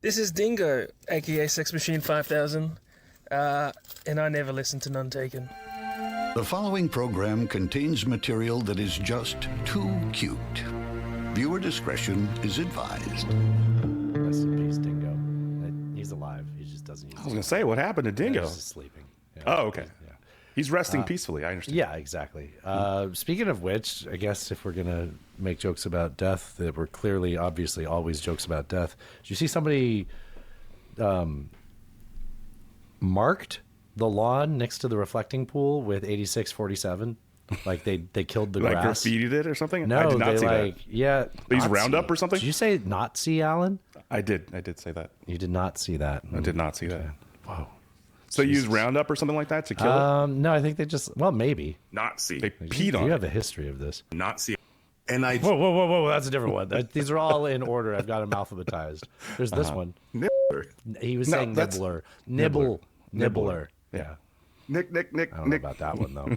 This is Dingo, aka Sex Machine 5000, and I never listen to None Taken. The following program contains material that is just too cute. Viewer discretion is advised. Rest in peace, Dingo. He's alive. He just doesn't use I was going to say, what happened to Dingo? He's just sleeping. Yeah. Oh, okay. Yeah. He's resting peacefully, I understand. Yeah, exactly. Speaking of which, I guess if we're going to make jokes about death, that were clearly, obviously, always jokes about death. Did you see somebody marked the lawn next to the reflecting pool with 8647? Like they killed the Like grass. graffitied it or something? No, I did not they see like, that. yeah. These Nazi. Roundup or something? Did you say Nazi, Alan? I did say that. You did not see that. I did not see that. Whoa. So you use Roundup or something like that to kill it? No, I think they just, well, maybe. Nazi. They peed on You it. have a history of this. Nazi. And I Whoa, that's a different one. These are all in order. I've got them alphabetized. There's this one. Nibbler. He was No, saying that's- nibbler. Nibbler. Yeah. Nick. I don't know about that one, though.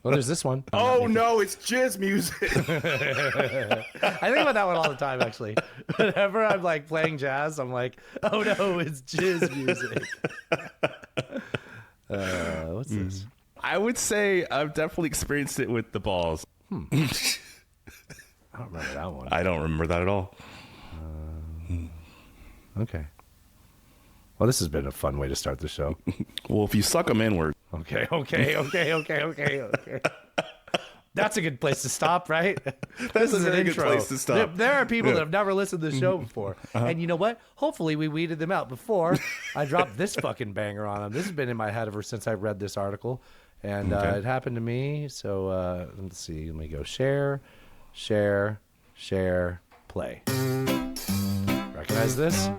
Well, there's this one. Oh no, it's jizz music. I think about that one all the time, actually. Whenever I'm like playing jazz, I'm like, oh no, it's jizz music. What's this? I would say I've definitely experienced it with the balls. I don't remember that one. I don't remember that at all. Okay. Well, this has been a fun way to start the show. Well, if you suck them inward. Okay. That's a good place to stop, right? That's This a is an very good intro. place to stop. There are people that have never listened to the show before. And you know what? Hopefully we weeded them out before I dropped this fucking banger on them. This has been in my head ever since I read this article. And it happened to me. So let's see. Let me go share, play. Recognize this?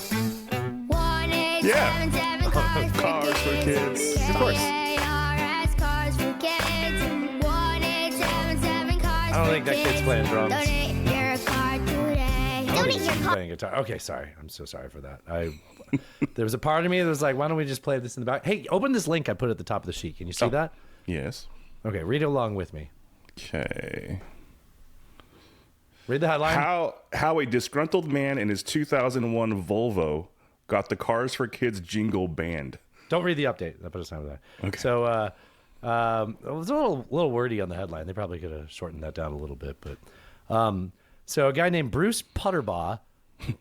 Yeah. Cars for kids. Of course. I don't think that kid's playing drums. Donate your car today. Donate your car. Playing guitar. Okay, sorry. I'm so sorry for that. There was a part of me that was like, why don't we just play this in the back? Hey, open this link I put at the top of the sheet. Can you see that? Yes. Okay, read it along with me. Okay. Read the headline. How a disgruntled man in his 2001 Volvo got the Cars for Kids jingle banned. Don't read the update. That put us time with that. Okay. So it was a little wordy on the headline. They probably could have shortened that down a little bit. But so a guy named Bruce Putterbaugh,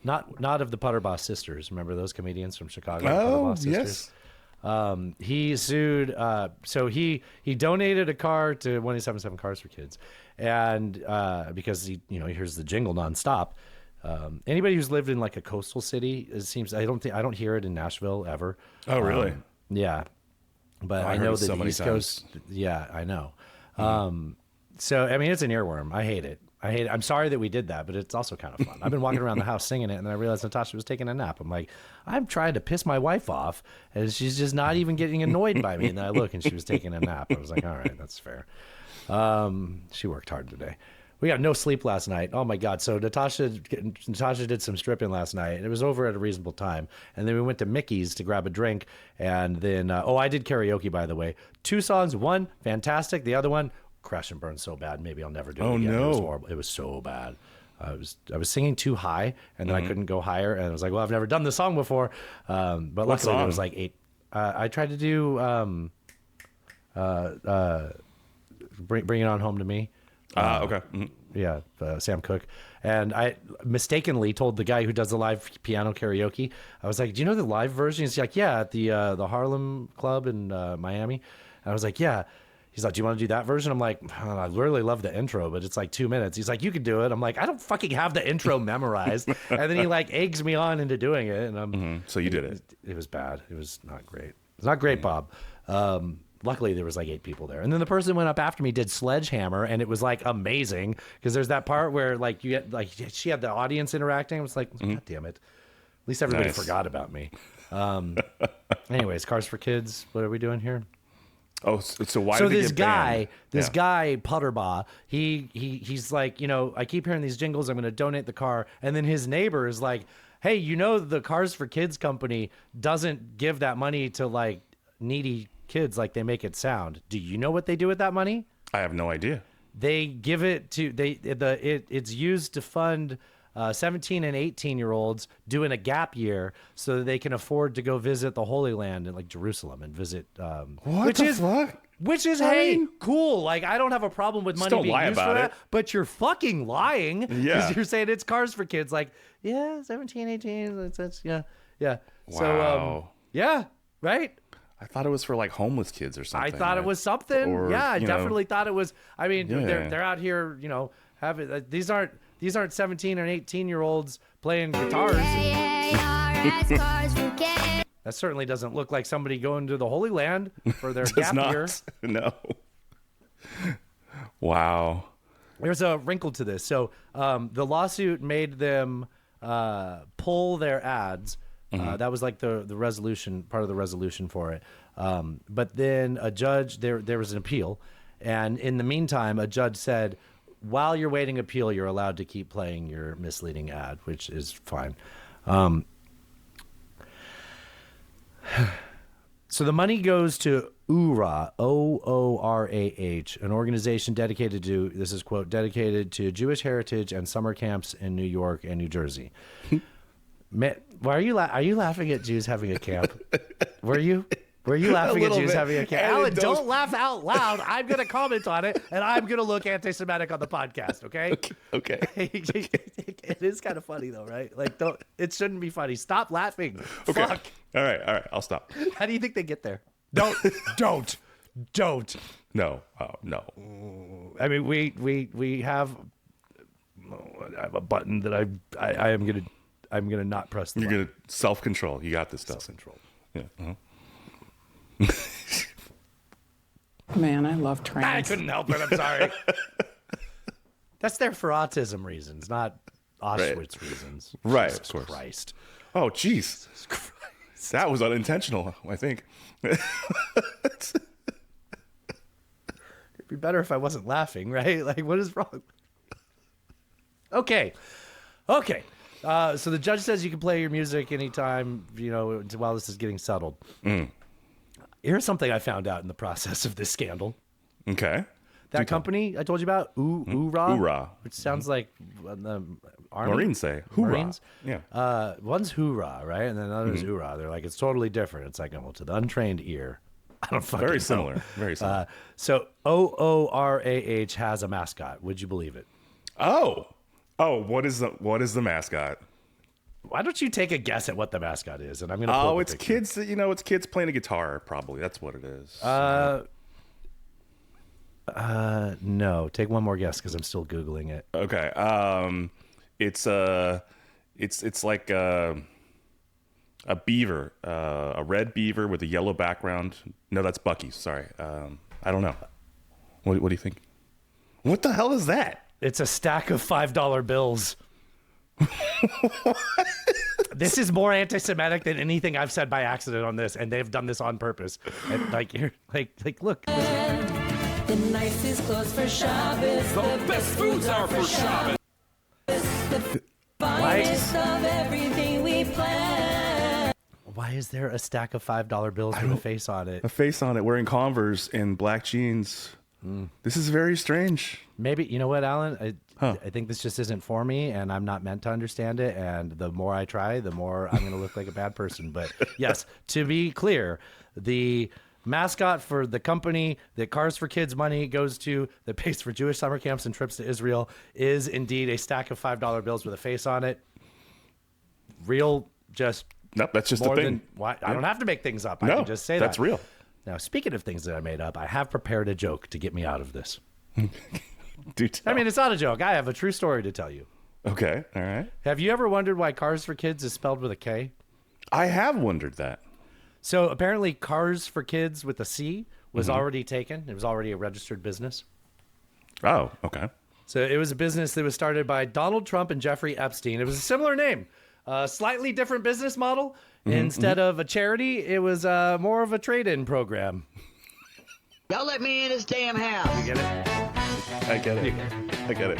not of the Putterbaugh sisters. Remember those comedians from Chicago? the Putterbaugh sisters? yes. He sued. So he donated a car to 177 Cars for Kids, and because he hears the jingle nonstop. Anybody who's lived in like a coastal city, it seems I don't hear it in Nashville ever. Oh, really? Yeah, but I I heard know it that so the many East times. Coast. Yeah, I know. So I mean, it's an earworm. I hate it. I'm sorry that we did that, but it's also kind of fun. I've been walking around the house singing it, and then I realized Natasha was taking a nap. I'm like, I'm trying to piss my wife off, and she's just not even getting annoyed by me. And then I look, and she was taking a nap. I was like, all right, that's fair. She worked hard today. We got no sleep last night. Oh my God. So Natasha did some stripping last night, and it was over at a reasonable time. And then we went to Mickey's to grab a drink. And then, I did karaoke, by the way. 2 songs, one fantastic. The other one, crash and burn so bad. Maybe I'll never do it Oh, again. It was no. horrible. It was so bad. I was singing too high, and then I couldn't go higher. And I was like, well, I've never done this song before. But luckily song? there was like 8. I tried to do Bring It On Home to Me. Okay. Mhm. Yeah, Sam Cooke. And I mistakenly told the guy who does the live piano karaoke, I was like, do you know the live version? He's like, yeah, at the Harlem Club in Miami. And I was like, yeah. He's like, do you want to do that version? I'm like, oh, I really love the intro, but it's like 2 minutes. He's like, you can do it. I'm like, I don't fucking have the intro memorized. And then he like eggs me on into doing it. And So you did it. It was bad. It was not great. It's not great, Bob. Luckily, there was like 8 people there. And then the person who went up after me did Sledgehammer, and it was like amazing because there's that part where like you get like she had the audience interacting. It was like, God damn it. At least everybody Nice. forgot about me. Anyways, Cars for Kids. What are we doing here? Oh, so why So did they this get guy, banned? guy Putterbaugh, he's like, I keep hearing these jingles. I'm going to donate the car, and then his neighbor is like, hey, the Cars for Kids company doesn't give that money to like needy kids like they make it sound. Do you know what they do with that money? I have no idea. They give it to it's used to fund 17 and 18-year-olds doing a gap year so that they can afford to go visit the Holy Land in like Jerusalem and visit. What the fuck? Which is, cool. Like, I don't have a problem with money don't being lie used for about that, it. but you're fucking lying Yeah. because you're saying it's cars for kids. Like, yeah, 17, 18, that's yeah. Wow. So, yeah, right? I thought it was for like homeless kids or something. I thought it was something. Or, yeah, I you know, definitely thought it was. I mean, Yeah. they're out here, having these aren't 17 or 18-year-olds playing guitars. K-A-R-S, cars for kids. That certainly doesn't look like somebody going to the Holy Land for their Does gap not. year. No. Wow. There's a wrinkle to this. So the lawsuit made them pull their ads. That was like the resolution, part of the resolution for it. But then a judge, there was an appeal. And in the meantime, a judge said, while you're waiting appeal, you're allowed to keep playing your misleading ad, which is fine. So the money goes to OORAH, OORAH, an organization dedicated to, this is quote, dedicated to Jewish heritage and summer camps in New York and New Jersey. Man, why are you laughing at Jews having a camp? Were you laughing at little Jews bit. having a camp? And Alan, it does- don't laugh out loud. I'm going to comment on it, and I'm going to look anti-Semitic on the podcast, okay? Okay. It is kind of funny, though, right? Like, it shouldn't be funny. Stop laughing. Okay. Fuck. All right. I'll stop. How do you think they get there? Don't. No. Oh, no. I mean, we have. I have a button that I'm gonna not press the You're button. going to self-control. You got this stuff. Self-control. Yeah. Uh-huh. Man, I love trains. I couldn't help it. I'm sorry. That's there for autism reasons, not Auschwitz reasons. Right, Jesus of course. Christ. Oh, jeez. That was unintentional, I think. It'd be better if I wasn't laughing, right? Like, what is wrong? Okay. So the judge says you can play your music anytime, while this is getting settled. Here's something I found out in the process of this scandal. Okay. That company I told you about, OORAH, OORAH. which sounds like the Army. Marines say hoorah. Marines? Yeah. One's hoorah, right? And then another's hoorah. They're like, it's totally different. It's like, well, to the untrained ear, I don't fucking Very know. similar. Very similar. So OORAH has a mascot. Would you believe it? Oh, what is the mascot? Why don't you take a guess at what the mascot is? And I'm going to pull Oh, up a it's picture. kids. It's kids playing a guitar. Probably that's what it is. No. Take one more guess because I'm still Googling it. Okay. It's like a beaver, a red beaver with a yellow background. No, that's Bucky's. Sorry. I don't know. What do you think? What the hell is that? It's a stack of $5 bills. This is more anti-Semitic than anything I've said by accident on this, and they've done this on purpose. And like, here, like, look. The nicest clothes for Shabbos. The best foods are for Shabbos. The finest of everything we plan. Why is there a stack of $5 bills with a face on it? A face on it, wearing Converse and black jeans. This is very strange. Maybe, you know what, Alan? I think this just isn't for me, and I'm not meant to understand it. And the more I try, the more I'm going to look like a bad person. But yes, to be clear, the mascot for the company that Cars for Kids money goes to, that pays for Jewish summer camps and trips to Israel, is indeed a stack of $5 bills with a face on it. Real, just Nope, that's just more a thing. than why I don't have to make things up. I No, can just say that. that's real. Now, speaking of things that I made up, I have prepared a joke to get me out of this. Dude, I mean, it's not a joke. I have a true story to tell you. okay, all right. Have you ever wondered why Cars for Kids is spelled with a K? I have wondered that. So apparently Cars for Kids with a C was already taken. It was already a registered business. Oh, okay. So it was a business that was started by Donald Trump and Jeffrey Epstein. It was a similar name, slightly different business model. Instead of a charity, it was more of a trade-in program. Y'all let me in this damn house. You get it? I get it. I get it.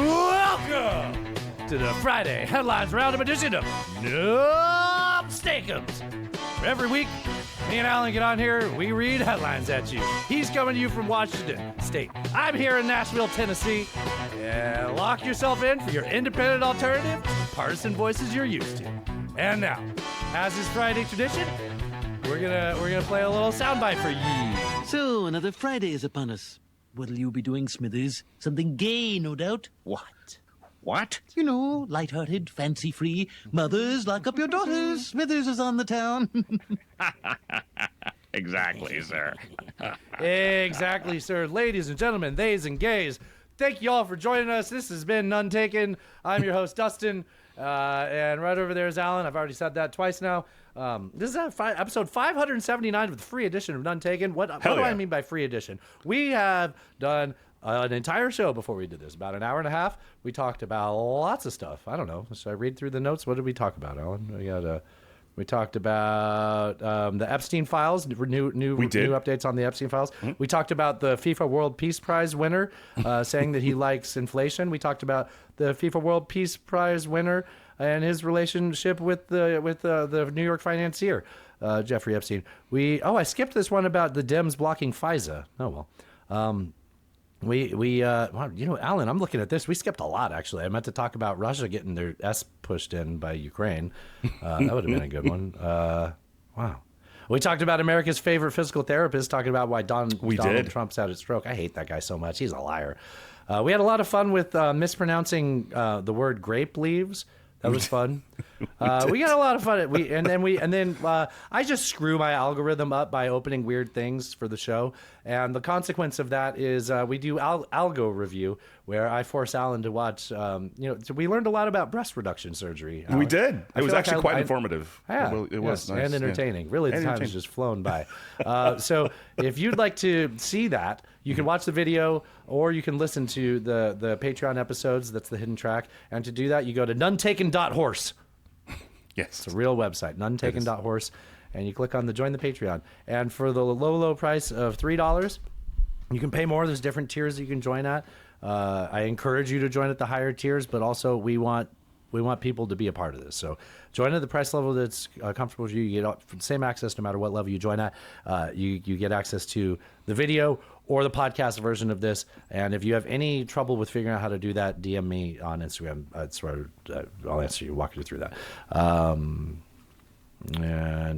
Welcome to the Friday Headlines Roundup edition of Nope. Steakums. Every week, me and Alan get on here, we read headlines at you. He's coming to you from Washington State. I'm here in Nashville, Tennessee. Yeah, lock yourself in for your independent alternative, partisan voices you're used to. And now, as is Friday tradition, we're gonna play a little soundbite for ye. So, another Friday is upon us. What'll you be doing, Smithers? Something gay, no doubt. What? What? You know, lighthearted, fancy-free. Mothers, lock up your daughters. Smithers is on the town. Exactly, sir. Exactly, sir. Ladies and gentlemen, theys and gays, thank you all for joining us. This has been None Taken. I'm your host, Dustin. And right over there is Alan. I've already said that twice now. This is episode 579 of the free edition of None Taken. What do I mean by free edition? We have done an entire show before we did this, about an hour and a half. We talked about lots of stuff. I don't know. Should I read through the notes? What did we talk about, Alan? We talked about the Epstein files, new updates on the Epstein files. Mm-hmm. We talked about the FIFA World Peace Prize winner saying that he likes inflation. We talked about the FIFA World Peace Prize winner and his relationship with the New York financier, Jeffrey Epstein. I skipped this one about the Dems blocking FISA. Oh well. Alan, I'm looking at this. We skipped a lot, actually. I meant to talk about Russia getting their S pushed in by Ukraine. That would have been a good one. Wow. We talked about America's favorite physical therapist, talking about why Donald Trump's had a stroke. I hate that guy so much. He's a liar. We had a lot of fun with mispronouncing the word grape leaves. That was fun. We got a lot of fun. I just screw my algorithm up by opening weird things for the show, and the consequence of that is we do algo review, where I force Alan to watch. So we learned a lot about breast reduction surgery. Alan. We did. It was actually quite informative. Yeah, it was nice. And entertaining. Yeah. Really, the time has just flown by. So if you'd like to see that, you can watch the video, or you can listen to the Patreon episodes. That's the hidden track. And to do that, you go to nonetaken.horse. Yes. It's a real website, nonetaken.horse. And you click on the Join the Patreon. And for the low price of $3, you can pay more. There's different tiers that you can join at. I encourage you to join at the higher tiers, but also we want people to be a part of this. So join at the price level that's comfortable with you. You get the same access no matter what level you join at. You get access to the video or the podcast version of this. And if you have any trouble with figuring out how to do that, DM me on Instagram. That's where I'll answer you, walk you through that. And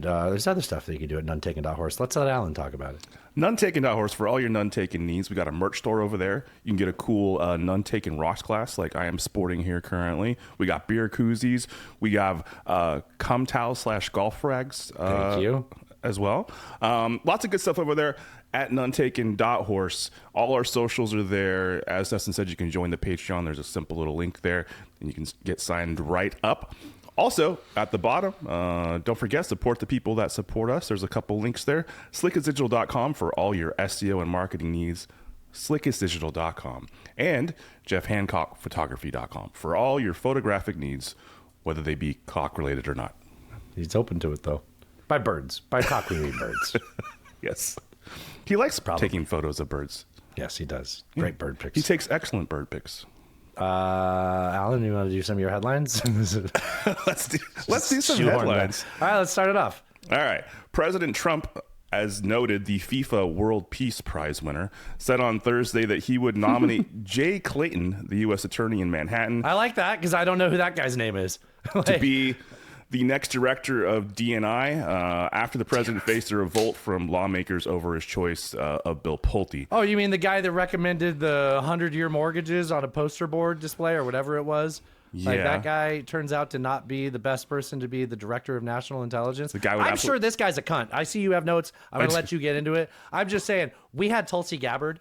there's other stuff that you can do at nonetaken.horse. Let's let Alan talk about it. Nonetaken.horse for all your None Taken needs. We got a merch store over there. You can get a cool None Taken rocks glass like I am sporting here currently. We got beer koozies. We have cum towels / golf rags. Thank you. As well. Lots of good stuff over there at nonetaken.horse. All our socials are there. As Dustin said, you can join the Patreon. There's a simple little link there, and you can get signed right up. Also, at the bottom, don't forget, support the people that support us. There's a couple links there. Slickestdigital.com for all your SEO and marketing needs. Slickestdigital.com. And JeffHancockPhotography.com for all your photographic needs, whether they be cock-related or not. He's open to it, though. By birds. By cock-related birds. Yes. He likes taking photos of birds. Yes, he does. Great bird pics. He takes excellent bird pics. Alan, you want to do some of your headlines? Let's do some headlines. All right, let's start it off. All right. President Trump, as noted, the FIFA World Peace Prize winner, said on Thursday that he would nominate Jay Clayton, the U.S. attorney in Manhattan. I like that because I don't know who that guy's name is. To be the next director of D&I after the president faced a revolt from lawmakers over his choice of Bill Pulte. Oh, you mean the guy that recommended the 100-year mortgages on a poster board display or whatever it was? Yeah. Like that guy turns out to not be the best person to be the director of national intelligence. The guy I'm sure this guy's a cunt. I see you have notes. I'm going to let you get into it. I'm just saying, we had Tulsi Gabbard,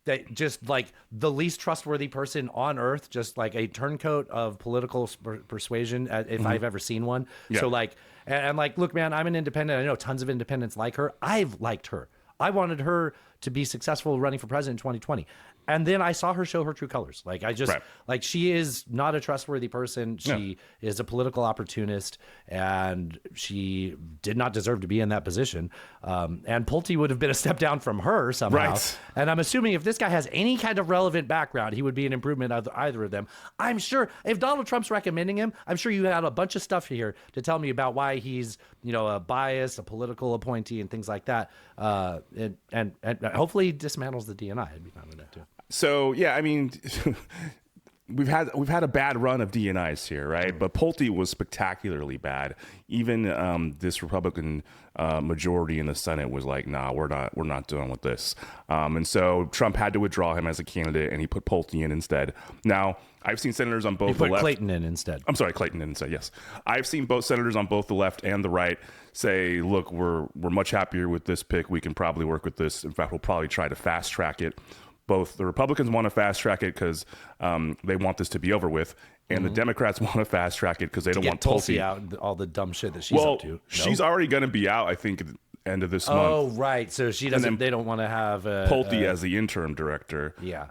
that just the least trustworthy person on earth, just like a turncoat of political persuasion, if I've ever seen one. Yeah. So look, man, I'm an independent. I know tons of independents like her. I've liked her. I wanted her to be successful running for president in 2020. And then I saw her show her true colors. Like I just Right. like she is not a trustworthy person. She is a political opportunist, and she did not deserve to be in that position. And Pulte would have been a step down from her somehow. Right. And I'm assuming if this guy has any kind of relevant background, he would be an improvement of either of them. I'm sure if Donald Trump's recommending him, I'm sure you had a bunch of stuff here to tell me about why he's, a bias, a political appointee, and things like that. And hopefully he dismantles the DNI. I'd be fine with that too. So yeah, I mean, we've had a bad run of DNIs here, right? But Pulte was spectacularly bad. Even this Republican majority in the Senate was like, nah, we're not doing with this. And so Trump had to withdraw him as a candidate, and he put Pulte in instead. Now, I've seen senators on both He the put left. Clayton in instead. I'm sorry, Clayton in instead. Yes, I've seen both senators on both the left and the right say, look, we're much happier with this pick. We can probably work with this. In fact, we'll probably try to fast track it. Both the Republicans want to fast track it because they want this to be over with, and the Democrats want to fast track it because they don't want Tulsi Pulte out and all the dumb shit that she's up to. No? She's already going to be out, I think, at the end of this month. Oh, right. So she doesn't. They don't want to have Pulte as the interim director. Yeah.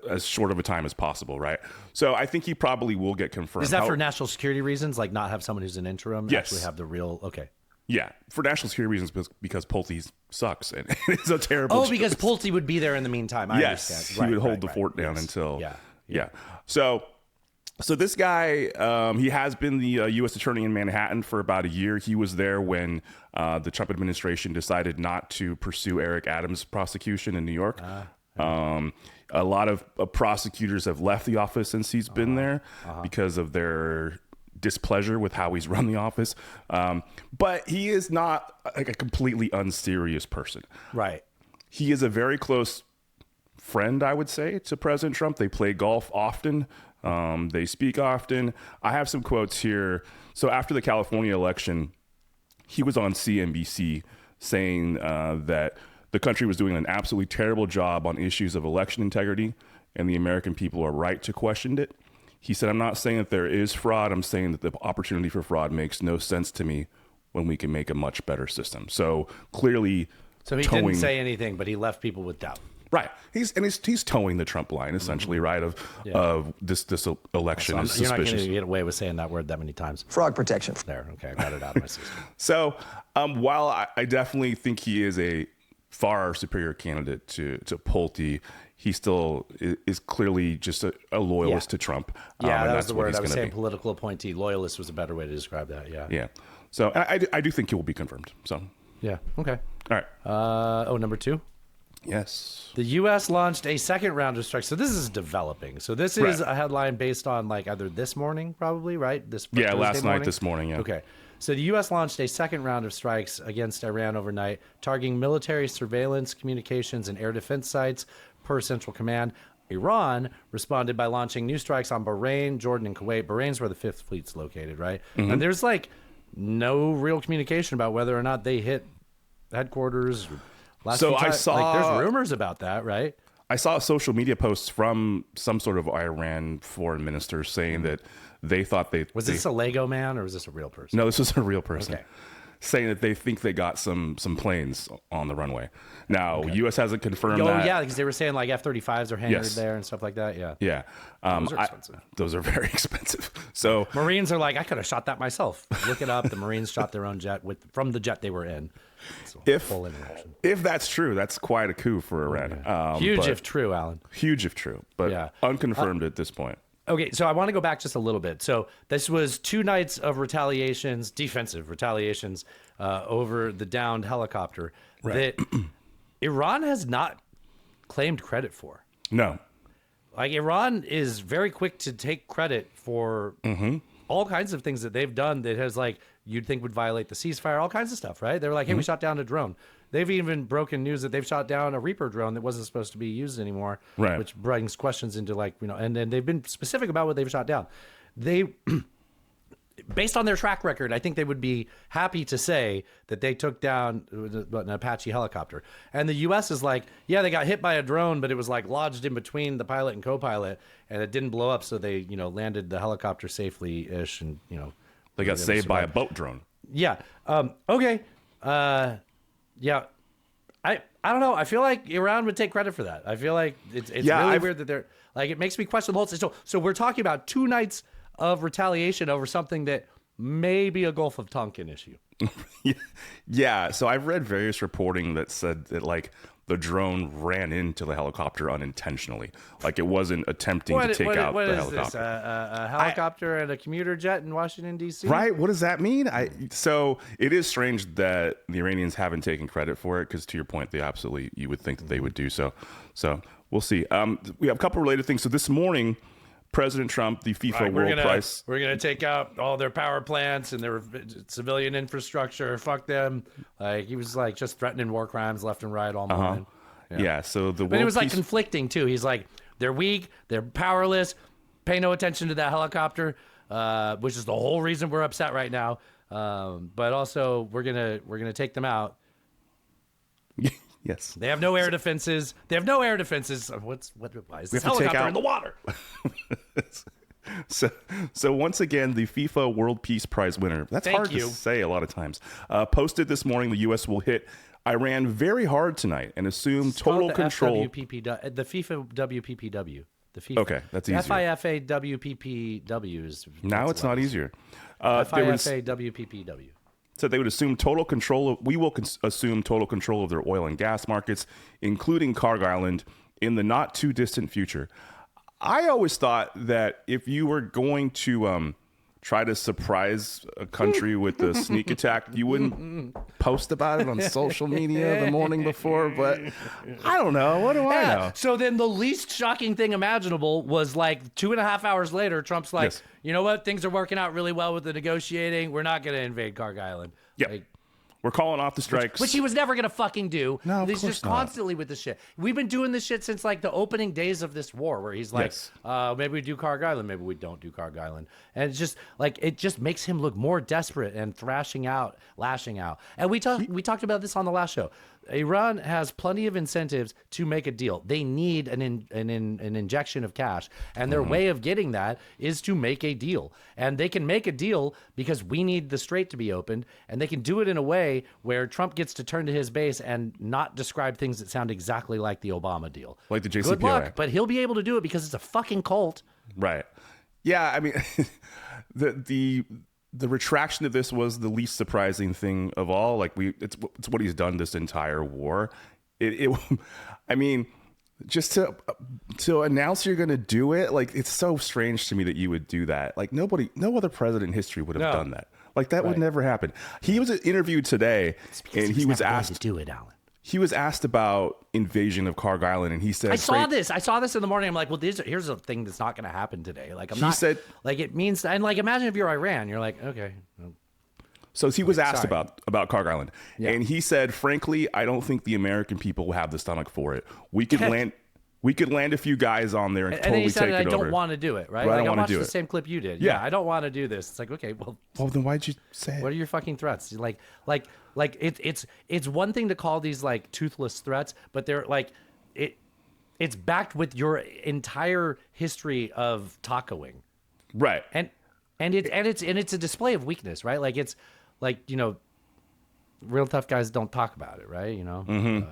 As short of a time as possible, right? So I think he probably will get confirmed. Is that for national security reasons? Like not have someone who's an interim? Yes. Actually have the real. Okay. Yeah, for national security reasons, because Pulte sucks and it's a terrible. Oh, because Pulte would be there in the meantime. I yes, understand. He would hold the fort down until. Yeah. So this guy, he has been the U.S. attorney in Manhattan for about a year. He was there when the Trump administration decided not to pursue Eric Adams' prosecution in New York. A lot of prosecutors have left the office since he's been there because of their displeasure with how he's run the office. But he is not like a completely unserious person. Right. He is a very close friend, I would say, to President Trump. They play golf often. They speak often. I have some quotes here. So after the California election, he was on CNBC saying that the country was doing an absolutely terrible job on issues of election integrity, and the American people are right to question it. He said, I'm not saying that there is fraud. I'm saying that the opportunity for fraud makes no sense to me when we can make a much better system. So clearly, so he didn't say anything, but he left people with doubt. Right. He's towing the Trump line, essentially, right? Of this election is you're suspicious. not going to get away with saying that word that many times. Frog protection. There. Okay. I got it out of my system. So while I definitely think he is a far superior candidate to Pulte, he still is clearly just a loyalist to Trump. Yeah, that was the word I was saying. Political appointee. Loyalist was a better way to describe that. Yeah. Yeah. So I do think he will be confirmed. So yeah. Okay. All right. Number 2. Yes. The U.S. launched a second round of strikes. So this is developing. So this is a headline based on like either this morning, probably, right? Last night, this morning. Yeah. Okay. So the U.S. launched a second round of strikes against Iran overnight, targeting military surveillance, communications, and air defense sites per Central Command. Iran responded by launching new strikes on Bahrain, Jordan, and Kuwait. Bahrain's where the Fifth Fleet's located, right? Mm-hmm. And there's like no real communication about whether or not they hit headquarters. I saw there's rumors about that, right? I saw social media posts from some sort of Iran foreign minister saying that they thought was this a Lego man or was this a real person? No, this was a real person. Okay. Saying that they think they got some planes on the runway. Now, U.S. hasn't confirmed that. Oh, yeah, because they were saying like F-35s are hangared there and stuff like that. Yeah. Yeah. Those are expensive. Those are very expensive. So Marines are like, I could have shot that myself. Look it up. The Marines shot their own jet from the jet they were in. If that's true, that's quite a coup for Iran. Huge if true, Alan. Huge if true, but unconfirmed at this point. Okay, so I want to go back just a little bit. So this was 2 nights of retaliations, defensive retaliations, over the downed helicopter that Iran has not claimed credit for. No. Like Iran is very quick to take credit for all kinds of things that they've done that has like you'd think would violate the ceasefire, all kinds of stuff, right? They're like, hey, we shot down a drone. They've even broken news that they've shot down a Reaper drone that wasn't supposed to be used anymore, right? Which brings questions into like, and they've been specific about what they've shot down. They, based on their track record, I think they would be happy to say that they took down an Apache helicopter. And the U.S. is like, yeah, they got hit by a drone, but it was like lodged in between the pilot and co-pilot, and it didn't blow up, so they, landed the helicopter safely-ish, and they got saved by a boat drone. Yeah. Okay. Yeah. I don't know. I feel like Iran would take credit for that. I feel like it's really weird that they're like, it makes me question the whole thing. So we're talking about 2 nights of retaliation over something that may be a Gulf of Tonkin issue. Yeah. So I've read various reporting that said that like the drone ran into the helicopter unintentionally. Like it wasn't attempting to take out the helicopter. This? A helicopter and a commuter jet in Washington, D.C.? Right. What does that mean? So it is strange that the Iranians haven't taken credit for it because, to your point, you would think that they would do so. So we'll see. We have a couple related things. So this morning, President Trump, the FIFA World Prize. We're going to take out all their power plants and their civilian infrastructure. Fuck them. Like he was like just threatening war crimes left and right all morning. Yeah. So but it was like conflicting too. He's like, they're weak, they're powerless. Pay no attention to that helicopter, which is the whole reason we're upset right now. But also we're gonna take them out. Yes. They have no air defenses. Why is this helicopter in the water? So once again, the FIFA World Peace Prize winner, that's hard to say a lot of times, posted this morning the U.S. will hit Iran very hard tonight and assume total control. The F.I.F.A.W.P.P.W. The FIFA. Okay, that's easier. F.I.F.A.W.P.P.W. Now it's not easier. F.I.F.A.W.P.P.W. So they would assume total control. We will assume total control of their oil and gas markets, including Karg Island, in the not too distant future. I always thought that if you were going to try to surprise a country with a sneak attack, you wouldn't post about it on social media the morning before. But I don't know. What do I know? So then the least shocking thing imaginable was like 2.5 hours later, Trump's like, you know what? Things are working out really well with the negotiating. We're not going to invade Karg Island. Yeah. Like, we're calling off the strikes. Which he was never going to fucking do. No, of he's course just not. constantly with this shit. We've been doing this shit since like the opening days of this war where he's like, maybe we do Karg Island, maybe we don't do Karg Island. And it's just like, it just makes him look more desperate and lashing out. And we talked about this on the last show. Iran has plenty of incentives to make a deal. They need an injection of cash, and their way of getting that is to make a deal. And they can make a deal because we need the strait to be opened, and they can do it in a way where Trump gets to turn to his base and not describe things that sound exactly like the Obama deal. Like the JCPOA. Good luck, but he'll be able to do it because it's a fucking cult. Right. Yeah, I mean, the retraction of this was the least surprising thing of all. Like it's what he's done this entire war. I mean, just to announce you're going to do it, like it's so strange to me that you would do that. Like no other president in history would have done that. Like that would never happen. He was interviewed today, and he was asked to do it, Alan. He was asked about invasion of Karg Island, and he said, I saw this in the morning. I'm like, well, here's a thing that's not going to happen today. Like, it means, and like, imagine if you're Iran, you're like, okay. So he was asked about Karg Island, and he said, frankly, I don't think the American people will have the stomach for it. We could land a few guys on there and totally then he said, take it over. I don't want to do it, right? Like, I watched the same clip you did. Yeah, I don't want to do this. It's like, okay, well, then why'd you say it? What are your fucking threats? Like it's one thing to call these like toothless threats, but they're like it's backed with your entire history of tacoing, right? And it's a display of weakness, right? Like it's like, you know, real tough guys don't talk about it, right? You know,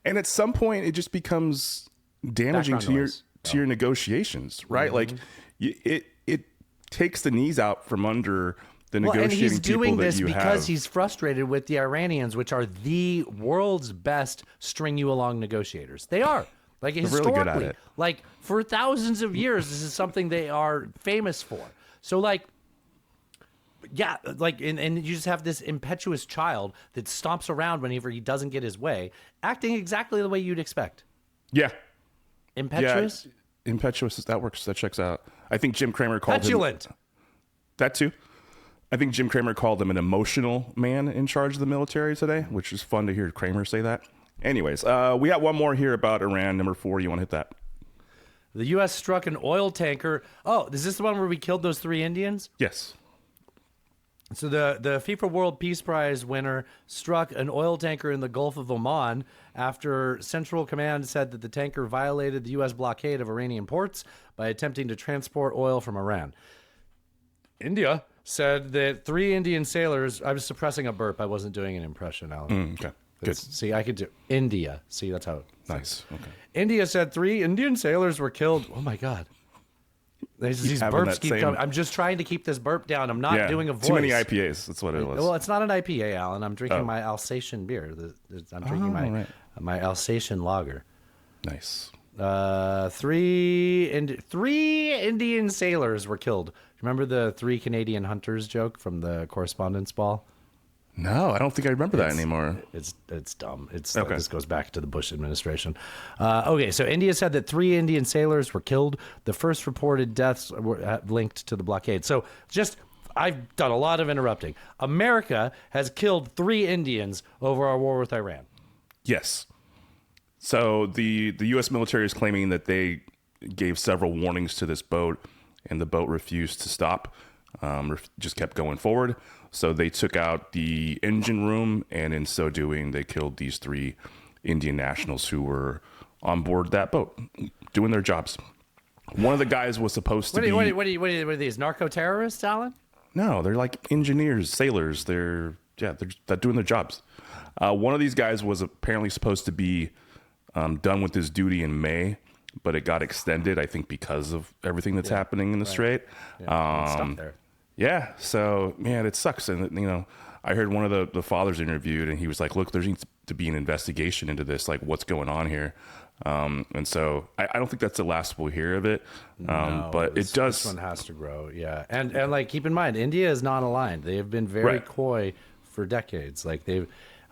and at some point it just becomes damaging to your negotiations, right? Like it takes the knees out from under the negotiating and he's doing people this that you because have. He's frustrated with the Iranians, which are the world's best string you along negotiators. They are. Like historically, really good at it. Like for thousands of years, this is something they are famous for. So like, yeah, like, and you just have this impetuous child that stomps around whenever he doesn't get his way, acting exactly the way you'd expect. Yeah. Impetuous? Yeah, impetuous, that works. That checks out. I think Jim Cramer called Petulant. him... That too. I think Jim Cramer called him an emotional man in charge of the military today, which is fun to hear Cramer say that. Anyways, we got one more here about Iran, number 4. You want to hit that? The U.S. struck an oil tanker. Oh, is this the one where we killed those 3 Indians? Yes. So the FIFA World Peace Prize winner struck an oil tanker in the Gulf of Oman after Central Command said that the tanker violated the U.S. blockade of Iranian ports by attempting to transport oil from Iran. India said that 3 Indian sailors... I was suppressing a burp. I wasn't doing an impression, Alan. Okay. Good. See, I could do India. See, that's how. Nice. Okay. India said 3 Indian sailors were killed. Oh my God. These having burps that keep same- coming. I'm just trying to keep this burp down. I'm not doing a voice. Too many IPAs. That's what it was. Well, it's not an IPA, Alan. I'm drinking my Alsatian beer. I'm drinking my Alsatian lager. Nice. 3 Indian sailors were killed. Remember the 3 Canadian hunters joke from the correspondence ball? No, I don't think I remember that anymore. It's dumb. Okay. This goes back to the Bush administration. Okay, so India said that 3 Indian sailors were killed. The first reported deaths were linked to the blockade. So I've done a lot of interrupting. America has killed 3 Indians over our war with Iran. Yes. So the U.S. military is claiming that they gave several warnings to this boat, and the boat refused to stop, just kept going forward. So they took out the engine room, and in so doing, they killed these 3 Indian nationals who were on board that boat, doing their jobs. One of the guys was supposed to be... What are these, narco-terrorists, Alan? No, they're like engineers, sailors. They're doing their jobs. One of these guys was apparently supposed to be done with his duty in May, but it got extended, I think, because of everything that's happening in the Strait. Stuff there. Yeah, so man, it sucks. And I heard one of the fathers interviewed, and he was like, "Look, there needs to be an investigation into this, like what's going on here." And so I don't think that's the last we'll hear of it. But it does. This one has to grow, yeah. And like, keep in mind, India is not aligned. They have been very coy for decades. Like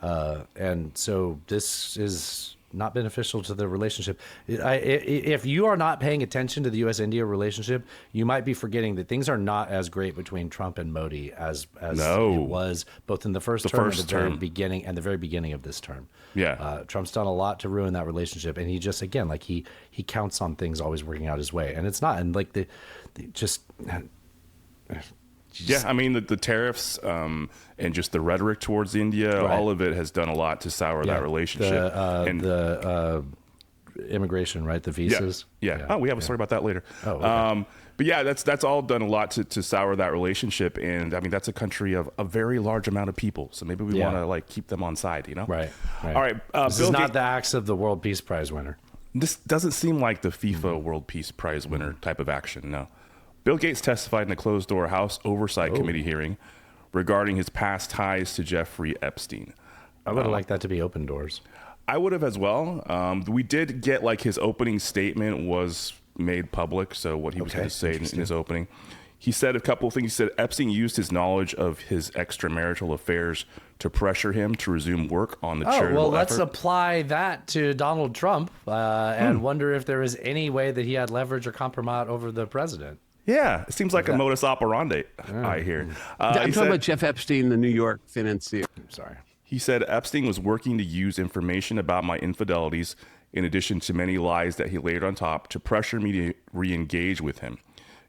and so this is not beneficial to the relationship. If you are not paying attention to the U.S.-India relationship, you might be forgetting that things are not as great between Trump and Modi as it was both in the first term and the very beginning of this term. Yeah, Trump's done a lot to ruin that relationship, and he just again he counts on things always working out his way, and it's not. And like yeah, I mean the tariffs and just the rhetoric towards India, all of it has done a lot to sour that relationship. The immigration, right? The visas. Yeah. Oh, we have a story about that later. Oh, okay. But yeah, that's all done a lot to sour that relationship, and I mean that's a country of a very large amount of people, so maybe we want to like keep them on side, Right. All right. This is not the acts of the World Peace Prize winner. This doesn't seem like the FIFA World Peace Prize winner type of action. No. Bill Gates testified in a closed-door House Oversight Committee hearing regarding his past ties to Jeffrey Epstein. I would have liked that to be open doors. I would have as well. We did get like his opening statement was made public, so what he was going to say in his opening. He said a couple of things. He said Epstein used his knowledge of his extramarital affairs to pressure him to resume work on the charitable effort. Let's apply that to Donald Trump and wonder if there is any way that he had leverage or compromise over the president. Yeah, it seems like a modus operandi, I hear. I'm talking about Jeff Epstein, the New York financier. Sorry. He said Epstein was working to use information about my infidelities, in addition to many lies that he layered on top, to pressure me to re-engage with him.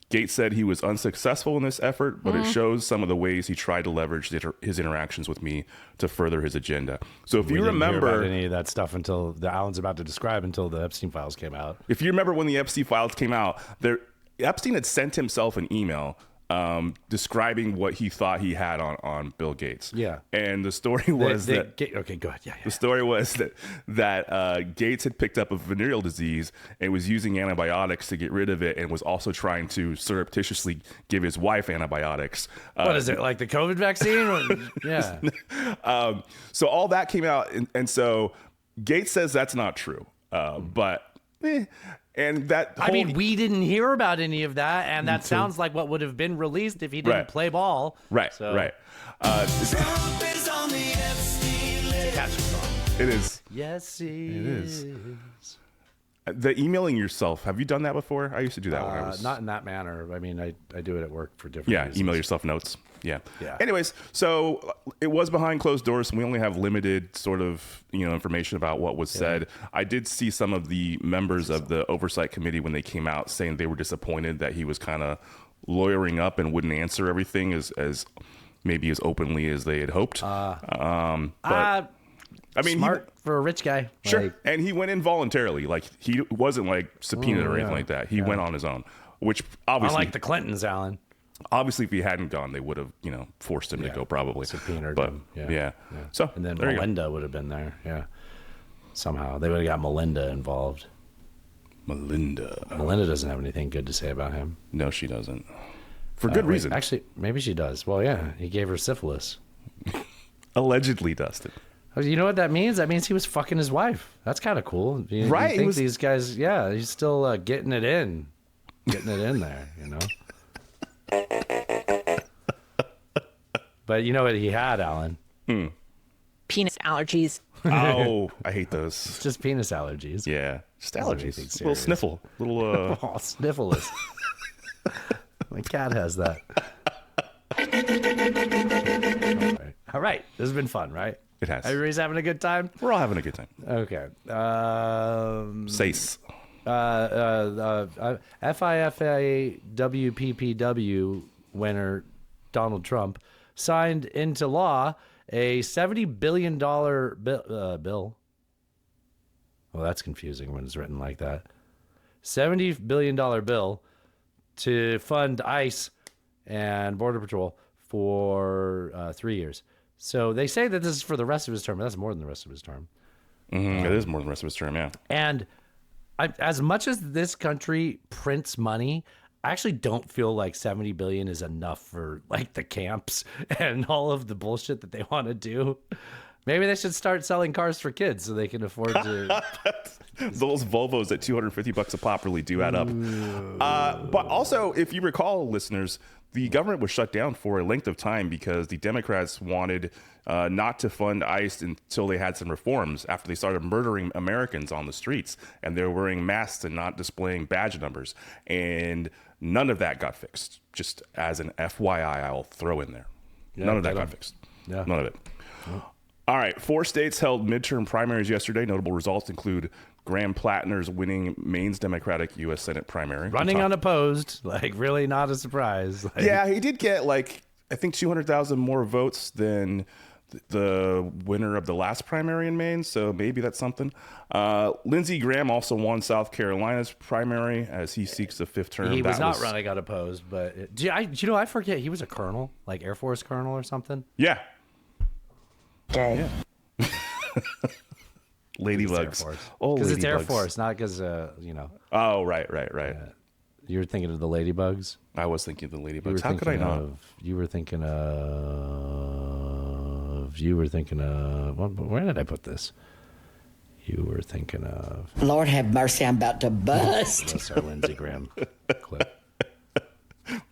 Gates said he was unsuccessful in this effort, but it shows some of the ways he tried to leverage his interactions with me to further his agenda. So if you remember, didn't hear about any of that stuff until Alan's about to describe until the Epstein files came out. If you remember when the Epstein files came out, Epstein had sent himself an email describing what he thought he had on Bill Gates. Yeah. And the story was okay, go ahead. Yeah. The story was that Gates had picked up a venereal disease and was using antibiotics to get rid of it, and was also trying to surreptitiously give his wife antibiotics. What is it, like the COVID vaccine? Yeah. So all that came out, and so Gates says that's not true. And that I mean, we didn't hear about any of that, and that sounds like what would have been released if he didn't play ball. Right. Trump is on the Epstein list. Catchy song. It is. Yes, he is. The emailing yourself, have you done that before? I used to do that when I was... Not in that manner. I mean, I do it at work for different reasons. Email yourself notes. Yeah. Anyways, so it was behind closed doors, and we only have limited sort of information about what was said. I did see some of the members of the Oversight Committee when they came out saying they were disappointed that he was kind of lawyering up and wouldn't answer everything as maybe as openly as they had hoped. I mean, smart for a rich guy. Sure. And he went in voluntarily. Like, he wasn't like subpoenaed or anything like that. He went on his own, which obviously... Unlike the Clintons, Alan. Obviously, if he hadn't gone, they would have, forced him to go probably. Subpoenaed but, him. Yeah. So, and then there you go. Melinda would have been there. Yeah. Somehow. They would have got Melinda involved. Melinda doesn't have anything good to say about him. No, she doesn't. For good reason. Actually, maybe she does. Well, yeah. He gave her syphilis. Allegedly, Dustin. You know what that means? That means he was fucking his wife. That's kind of cool. You think these guys, he's still getting it in. Getting it in there, But you know what he had, Alan? Penis allergies. Oh, I hate those. It's just penis allergies. Yeah, just allergies. A little sniffle. Little sniffleous. My cat has that. All right. This has been fun, right? It has. Everybody's having a good time? We're all having a good time. Okay. Sace. F.I.F.A.W.P.P.W winner Donald Trump signed into law a $70 billion bill. Well, that's confusing when it's written like that. $70 billion bill to fund ICE and Border Patrol for 3 years. So they say that this is for the rest of his term, but that's more than the rest of his term. It is more than the rest of his term, yeah. And as much as this country prints money, I actually don't feel like 70 billion is enough for like the camps and all of the bullshit that they want to do. Maybe they should start selling cars for kids so they can afford to. Those Volvos at $250 a pop really do add up. But also, if you recall, listeners, the government was shut down for a length of time because the Democrats wanted not to fund ICE until they had some reforms after they started murdering Americans on the streets. And they were wearing masks and not displaying badge numbers. And none of that got fixed. Just as an FYI, I'll throw in there. None of that got fixed. Yeah. None of it. All right. 4 states held midterm primaries yesterday. Notable results include Graham Plattner's winning Maine's Democratic U.S. Senate primary. Running unopposed, like really not a surprise. Like, yeah, he did get I think 200,000 more votes than the winner of the last primary in Maine, so maybe that's something. Lindsey Graham also won South Carolina's primary as he seeks the 5th term. He was not running unopposed, but I forget he was a colonel, like Air Force colonel or something. Yeah. Okay. Yeah. Ladybugs. Because it's Air Force, not because, Oh, right. You were thinking of the ladybugs? I was thinking of the ladybugs. How could I not? You were thinking of... Where did I put this? You were thinking of... Lord have mercy, I'm about to bust. That's our Lindsey Graham clip.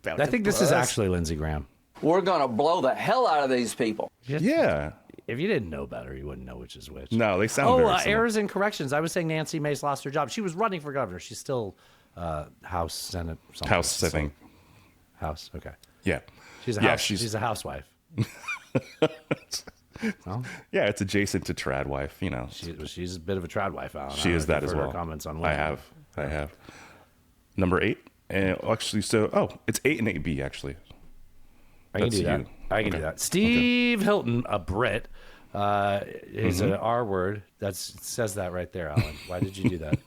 I think this is actually Lindsey Graham. We're going to blow the hell out of these people. Yeah. If you didn't know better, you wouldn't know which is which. No, they sound very similar. Errors and corrections. I was saying Nancy Mace lost her job. She was running for governor. She's still House, Senate, something. House, I think. House, okay. Yeah. She's a housewife. Well, yeah, it's adjacent to trad wife, She's a bit of a trad wife, Alan. She is that as well. Comments on I have. Number 8. And actually, it's 8 and 8B, actually. I can do that. Do that. Steve Hilton, a Brit, is an R word. It says that right there, Alan. Why did you do that?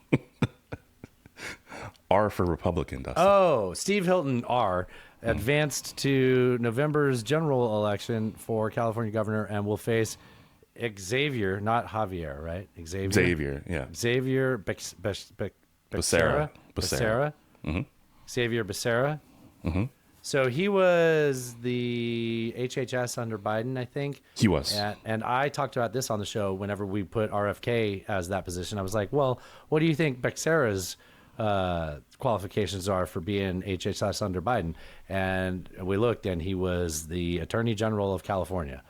R for Republican, Dustin. Oh, Steve Hilton, R, advanced to November's general election for California governor and will face Xavier, not Javier, right? Xavier, yeah. Xavier Becerra. Mm-hmm. Xavier Becerra. Mm-hmm. So he was the HHS under Biden, I think. He was. And I talked about this on the show whenever we put RFK as that position. I was like, well, what do you think Becerra's qualifications are for being HHS under Biden? And we looked, and he was the Attorney General of California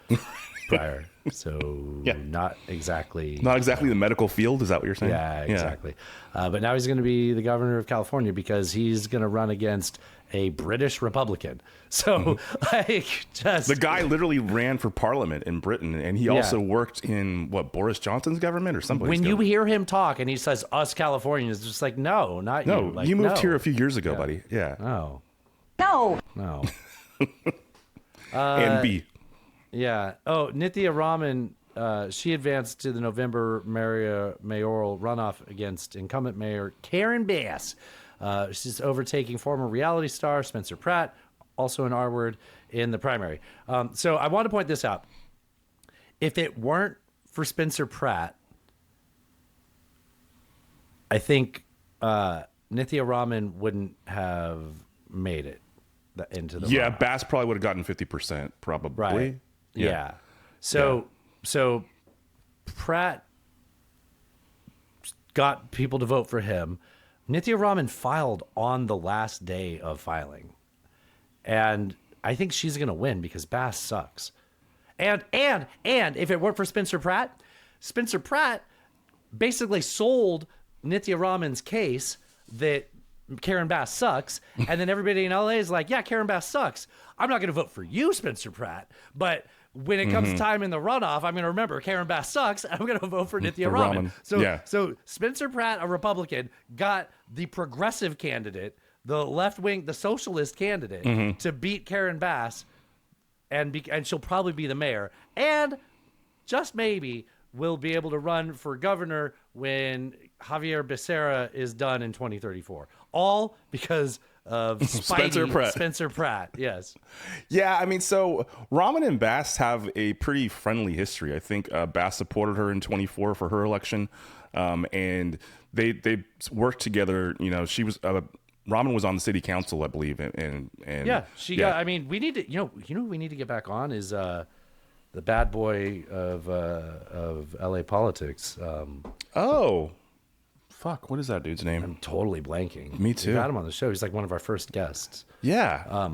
prior. So not exactly the medical field. Is that what you're saying? Yeah, exactly. But now he's going to be the governor of California because he's going to run against a British Republican. So the guy literally ran for parliament in Britain, and he also worked in Boris Johnson's government or something. When you hear him talk and he says us Californians, it's just like, no, not you. No, you moved here a few years ago, buddy. Yeah. Oh. No. And B. Yeah. Oh, Nithya Raman, she advanced to the November mayoral runoff against incumbent mayor Karen Bass. She's overtaking former reality star Spencer Pratt, also an R word, in the primary. So I want to point this out. If it weren't for Spencer Pratt, I think Nithya Raman wouldn't have made it into the runoff. Bass probably would have gotten 50%, probably. Right. Yeah. So Pratt got people to vote for him. Nithya Raman filed on the last day of filing. And I think she's going to win because Bass sucks. And if it weren't for Spencer Pratt basically sold Nithya Raman's case that Karen Bass sucks, and then everybody in LA is like, yeah, Karen Bass sucks. I'm not going to vote for you, Spencer Pratt, but when it comes time in the runoff, I'm going to remember Karen Bass sucks, and I'm going to vote for Nithya Raman. So Spencer Pratt, a Republican, got the progressive candidate, the left-wing, the socialist candidate, to beat Karen Bass, and she'll probably be the mayor, and just maybe will be able to run for governor when Javier Becerra is done in 2034. All because of Spencer Pratt. Yes. Yeah, I mean, so Raman and Bass have a pretty friendly history. I think Bass supported her in 24 for her election, and they worked together. You know, she was Raman was on the city council, I believe, and got. I mean, we need to. You know, who we need to get back on is the bad boy of LA politics. Fuck, what is that dude's name? I'm totally blanking. Me too. We had him on the show. He's like one of our first guests. Yeah.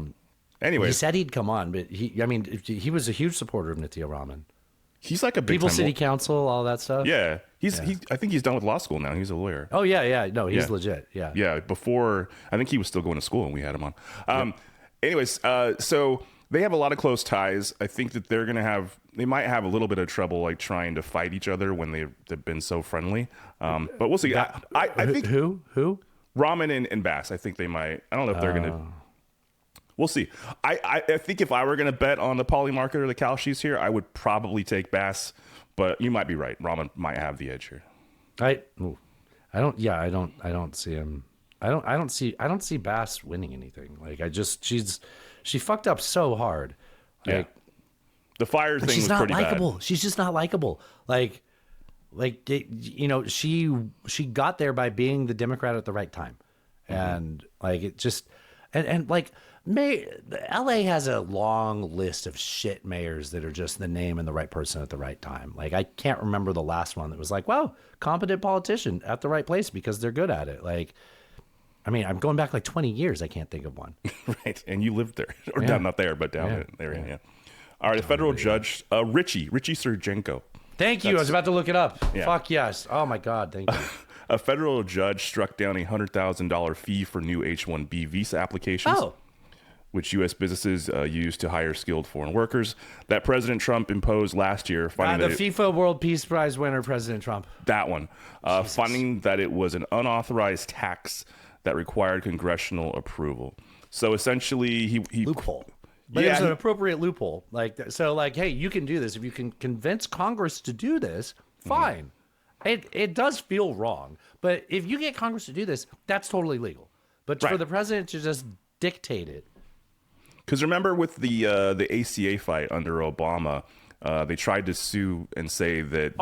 Anyway, he said he'd come on, but he was a huge supporter of Nithya Raman. He's like a big People City Council, all that stuff. Yeah. I think he's done with law school now. He's a lawyer. Oh yeah. No, he's legit. Yeah. Yeah. Before, I think he was still going to school when we had him on. Anyways, so they have a lot of close ties. I think that they might have a little bit of trouble like trying to fight each other when they've been so friendly. But we'll see. I think who? Raman and Bass. I think they might. I don't know if they're gonna. We'll see. I think if I were gonna bet on the Polly market or the Kalshis here, I would probably take Bass. But you might be right. Raman might have the edge here. I don't see him. I don't see Bass winning anything. Like she fucked up so hard. Like, the fire thing was pretty likable. bad. She's just not likable. She got there by being the Democrat at the right time, and LA has a long list of shit mayors that are just the name and the right person at the right time. Like, I can't remember the last one that was like, wow, competent politician at the right place because they're good at it. Like, I mean, I'm going back like 20 years. I can't think of one. Right. And you lived there. Or not there, but down there. Yeah. All right. A federal judge, Richie Sergenko. Thank you. I was about to look it up. Yeah. Fuck yes. Oh, my God. Thank you. A federal judge struck down a $100,000 fee for new H-1B visa applications, which U.S. businesses use to hire skilled foreign workers, that President Trump imposed last year. The FIFA World Peace Prize winner, President Trump. That one. Finding that it was an unauthorized tax that required congressional approval. So essentially, he loophole. But it's an appropriate loophole. Hey, you can do this if you can convince Congress to do this. Fine. It does feel wrong, but if you get Congress to do this, that's totally legal. But for the president to just dictate it, because remember with the ACA fight under Obama, they tried to sue and say that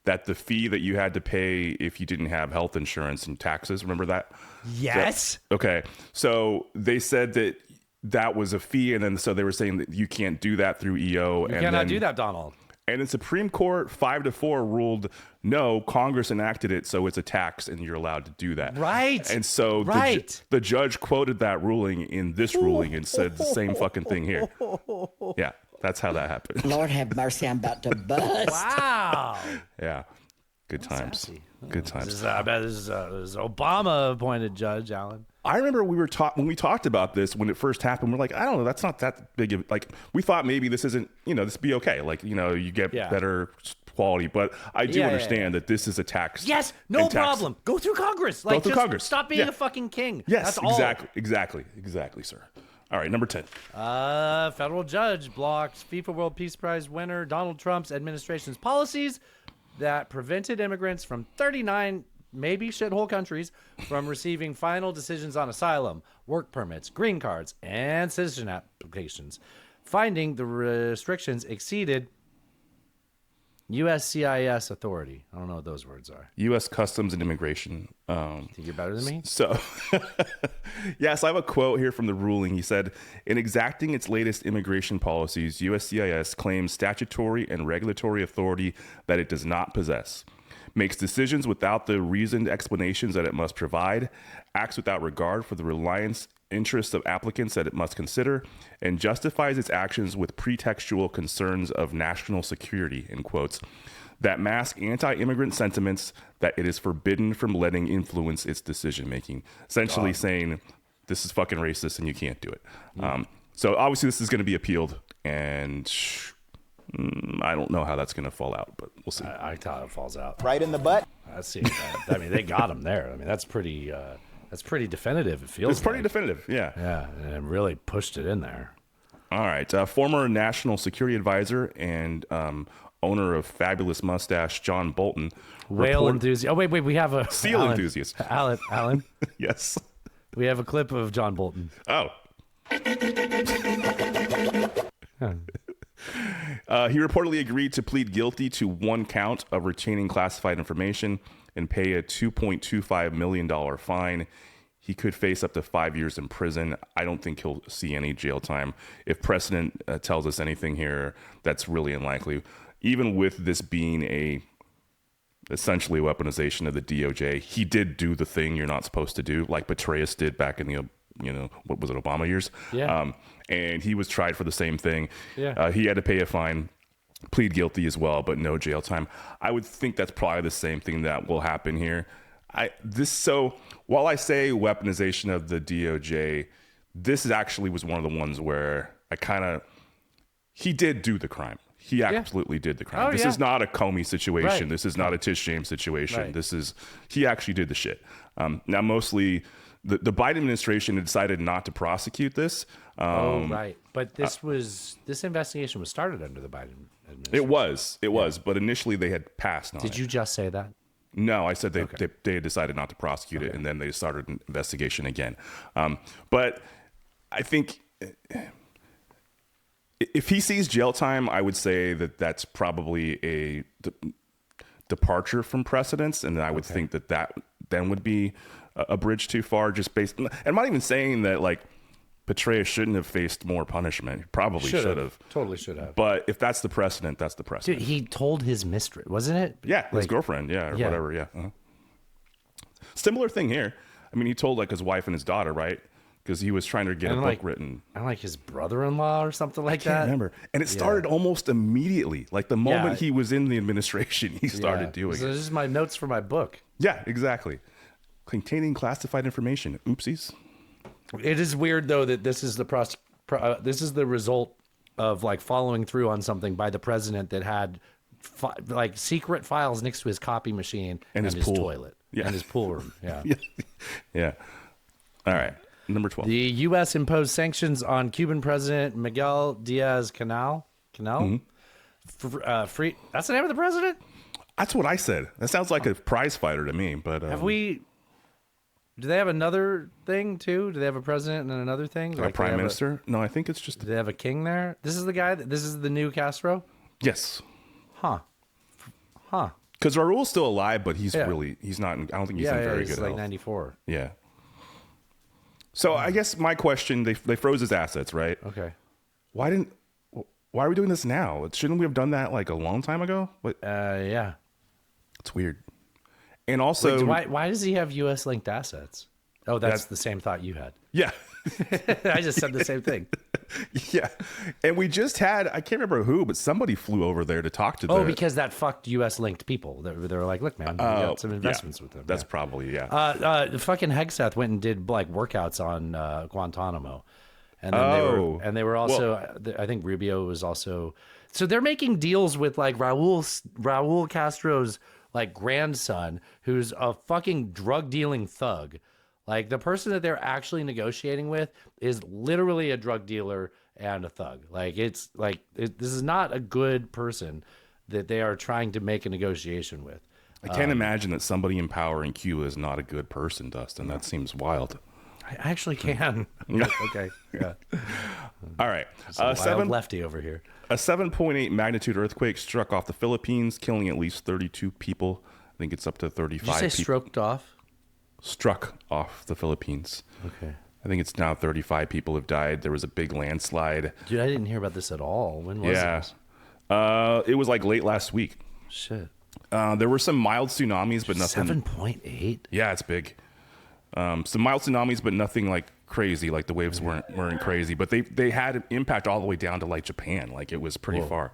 that the fee that you had to pay if you didn't have health insurance and taxes, remember that? Yes. Okay. So they said that was a fee, and then so they were saying that you can't do that through EO. You cannot do that, Donald. And the Supreme Court 5-4 ruled no, Congress enacted it, so it's a tax and you're allowed to do that. Right. And so the judge quoted that ruling in this ruling and said the same fucking thing here. Yeah. That's how that happened. Lord have mercy, I'm about to bust. Wow. Yeah. Good times. Good times. This is Obama appointed judge, Alan. I remember when we talked about this when it first happened, we're like, I don't know, that's not that big of, like, we thought maybe this isn't, this be okay. Like, you get better quality, but I do understand that this is a tax. Yes, no problem. Go through Congress. Go through Congress. Stop being a fucking king. Yes, that's exactly, sir. All right, number 10. Federal judge blocks FIFA World Peace Prize winner Donald Trump's administration's policies that prevented immigrants from 39 maybe shithole countries from receiving final decisions on asylum, work permits, green cards, and citizen applications, finding the restrictions exceeded USCIS authority. I don't know what those words are. U.S. Customs and Immigration. Think you're better than me? So, yes, I have a quote here from the ruling. He said, in exacting its latest immigration policies, USCIS claims statutory and regulatory authority that it does not possess, makes decisions without the reasoned explanations that it must provide, acts without regard for the reliance interests of applicants that it must consider, and justifies its actions with pretextual concerns of national security, in quotes, that mask anti-immigrant sentiments that it is forbidden from letting influence its decision-making. Essentially saying, this is fucking racist and you can't do it. So obviously this is going to be appealed, and I don't know how that's going to fall out, but we'll see. I thought it falls out. Right in the butt? Let's see. I mean, they got him there. I mean, that's pretty definitive, it feels It's pretty like. definitive, yeah. Yeah, and it really pushed it in there. All right. Former National Security Advisor and owner of Fabulous Mustache, John Bolton. Whale enthusiast. Oh, wait, we have a... Seal enthusiast. Alan. Yes. We have a clip of John Bolton. Oh. He reportedly agreed to plead guilty to one count of retaining classified information and pay a $2.25 million fine. He could face up to 5 years in prison. I don't think he'll see any jail time. If precedent tells us anything here, that's really unlikely. Even with this being essentially weaponization of the DOJ, he did do the thing you're not supposed to do, like Petraeus did back in the what was it, Obama years? Yeah. And he was tried for the same thing. Yeah. He had to pay a fine, plead guilty as well, but no jail time. I would think that's probably the same thing that will happen here. While I say weaponization of the DOJ, this actually was one of the ones where he did do the crime. He absolutely did the crime. This is not a Comey situation. Right. This is not a Tish James situation. Right. He actually did the shit. Now, mostly the Biden administration decided not to prosecute this. Right. But this investigation was started under the Biden administration. It was. But initially they had passed on it. Did you just say that? No, I said they had decided not to prosecute it, and then they started an investigation again. But I think if he sees jail time, I would say that that's probably a departure from precedence, and I would think that then would be a bridge too far, just based. And I'm not even saying that like Petraeus shouldn't have faced more punishment. He probably should have. Totally should have. But if that's the precedent, that's the precedent. Dude, he told his mistress, wasn't it? Yeah, his girlfriend. Yeah, or whatever. Yeah. Similar thing here. I mean, he told like his wife and his daughter, right? Because he was trying to get a book written. And like his brother-in-law or something like that. I can't remember. And it started almost immediately. Like the moment he was in the administration, he started doing So it. this is my notes for my book. Yeah, exactly. Containing classified information. Oopsies. It is weird though that this is this is the result of like following through on something by the president that had like secret files next to his copy machine and his pool. toilet and his pool room. Yeah. Yeah. All right. Number 12. The U.S. imposed sanctions on Cuban President Miguel Diaz-Canel. Free. That's the name of the president. That's what I said. That sounds like a prize fighter to me. But do they have another thing too? Do they have a president and another thing? Like a prime minister? No, I think it's just. Do they have a king there? This is the guy. This is the new Castro. Yes. Huh. Because Raul's still alive, but he's not. I don't think he's in very good he's like health. 94. Yeah. So I guess my question: they froze his assets, right? Okay. Why are we doing this now? Shouldn't we have done that like a long time ago? Yeah. It's weird. And also, why does he have U.S. linked assets? Oh, that's the same thought you had. Yeah. I just said the same thing. Yeah. And we just had, I can't remember who, but somebody flew over there to talk to because that fucked U.S. linked people. They were like, look, man, we got some investments with them. That's probably, The fucking Hegseth went and did like workouts on Guantanamo. And then they were also, I think Rubio was also, so they're making deals with like Raul Castro's like grandson, who's a fucking drug dealing thug. Like the person that they're actually negotiating with is literally a drug dealer and a thug. Like this is not a good person that they are trying to make a negotiation with. I can't imagine that somebody in power in Cuba is not a good person, Dustin. That seems wild. I actually can. Okay. Yeah. All right. Wild lefty over here. A 7.8 magnitude earthquake struck off the Philippines, killing at least 32 people. I think it's up to 35 Did you say people. stroked off? Struck off the Philippines. Okay. I think it's now 35 people have died. There was a big landslide. Dude, I didn't hear about this at all. When was this? It was like late last week. Shit. There were some mild tsunamis, but nothing. 7.8? Yeah, it's big. Some mild tsunamis, but nothing like crazy. Like the waves weren't crazy, but they had an impact all the way down to like Japan. Like it was pretty far.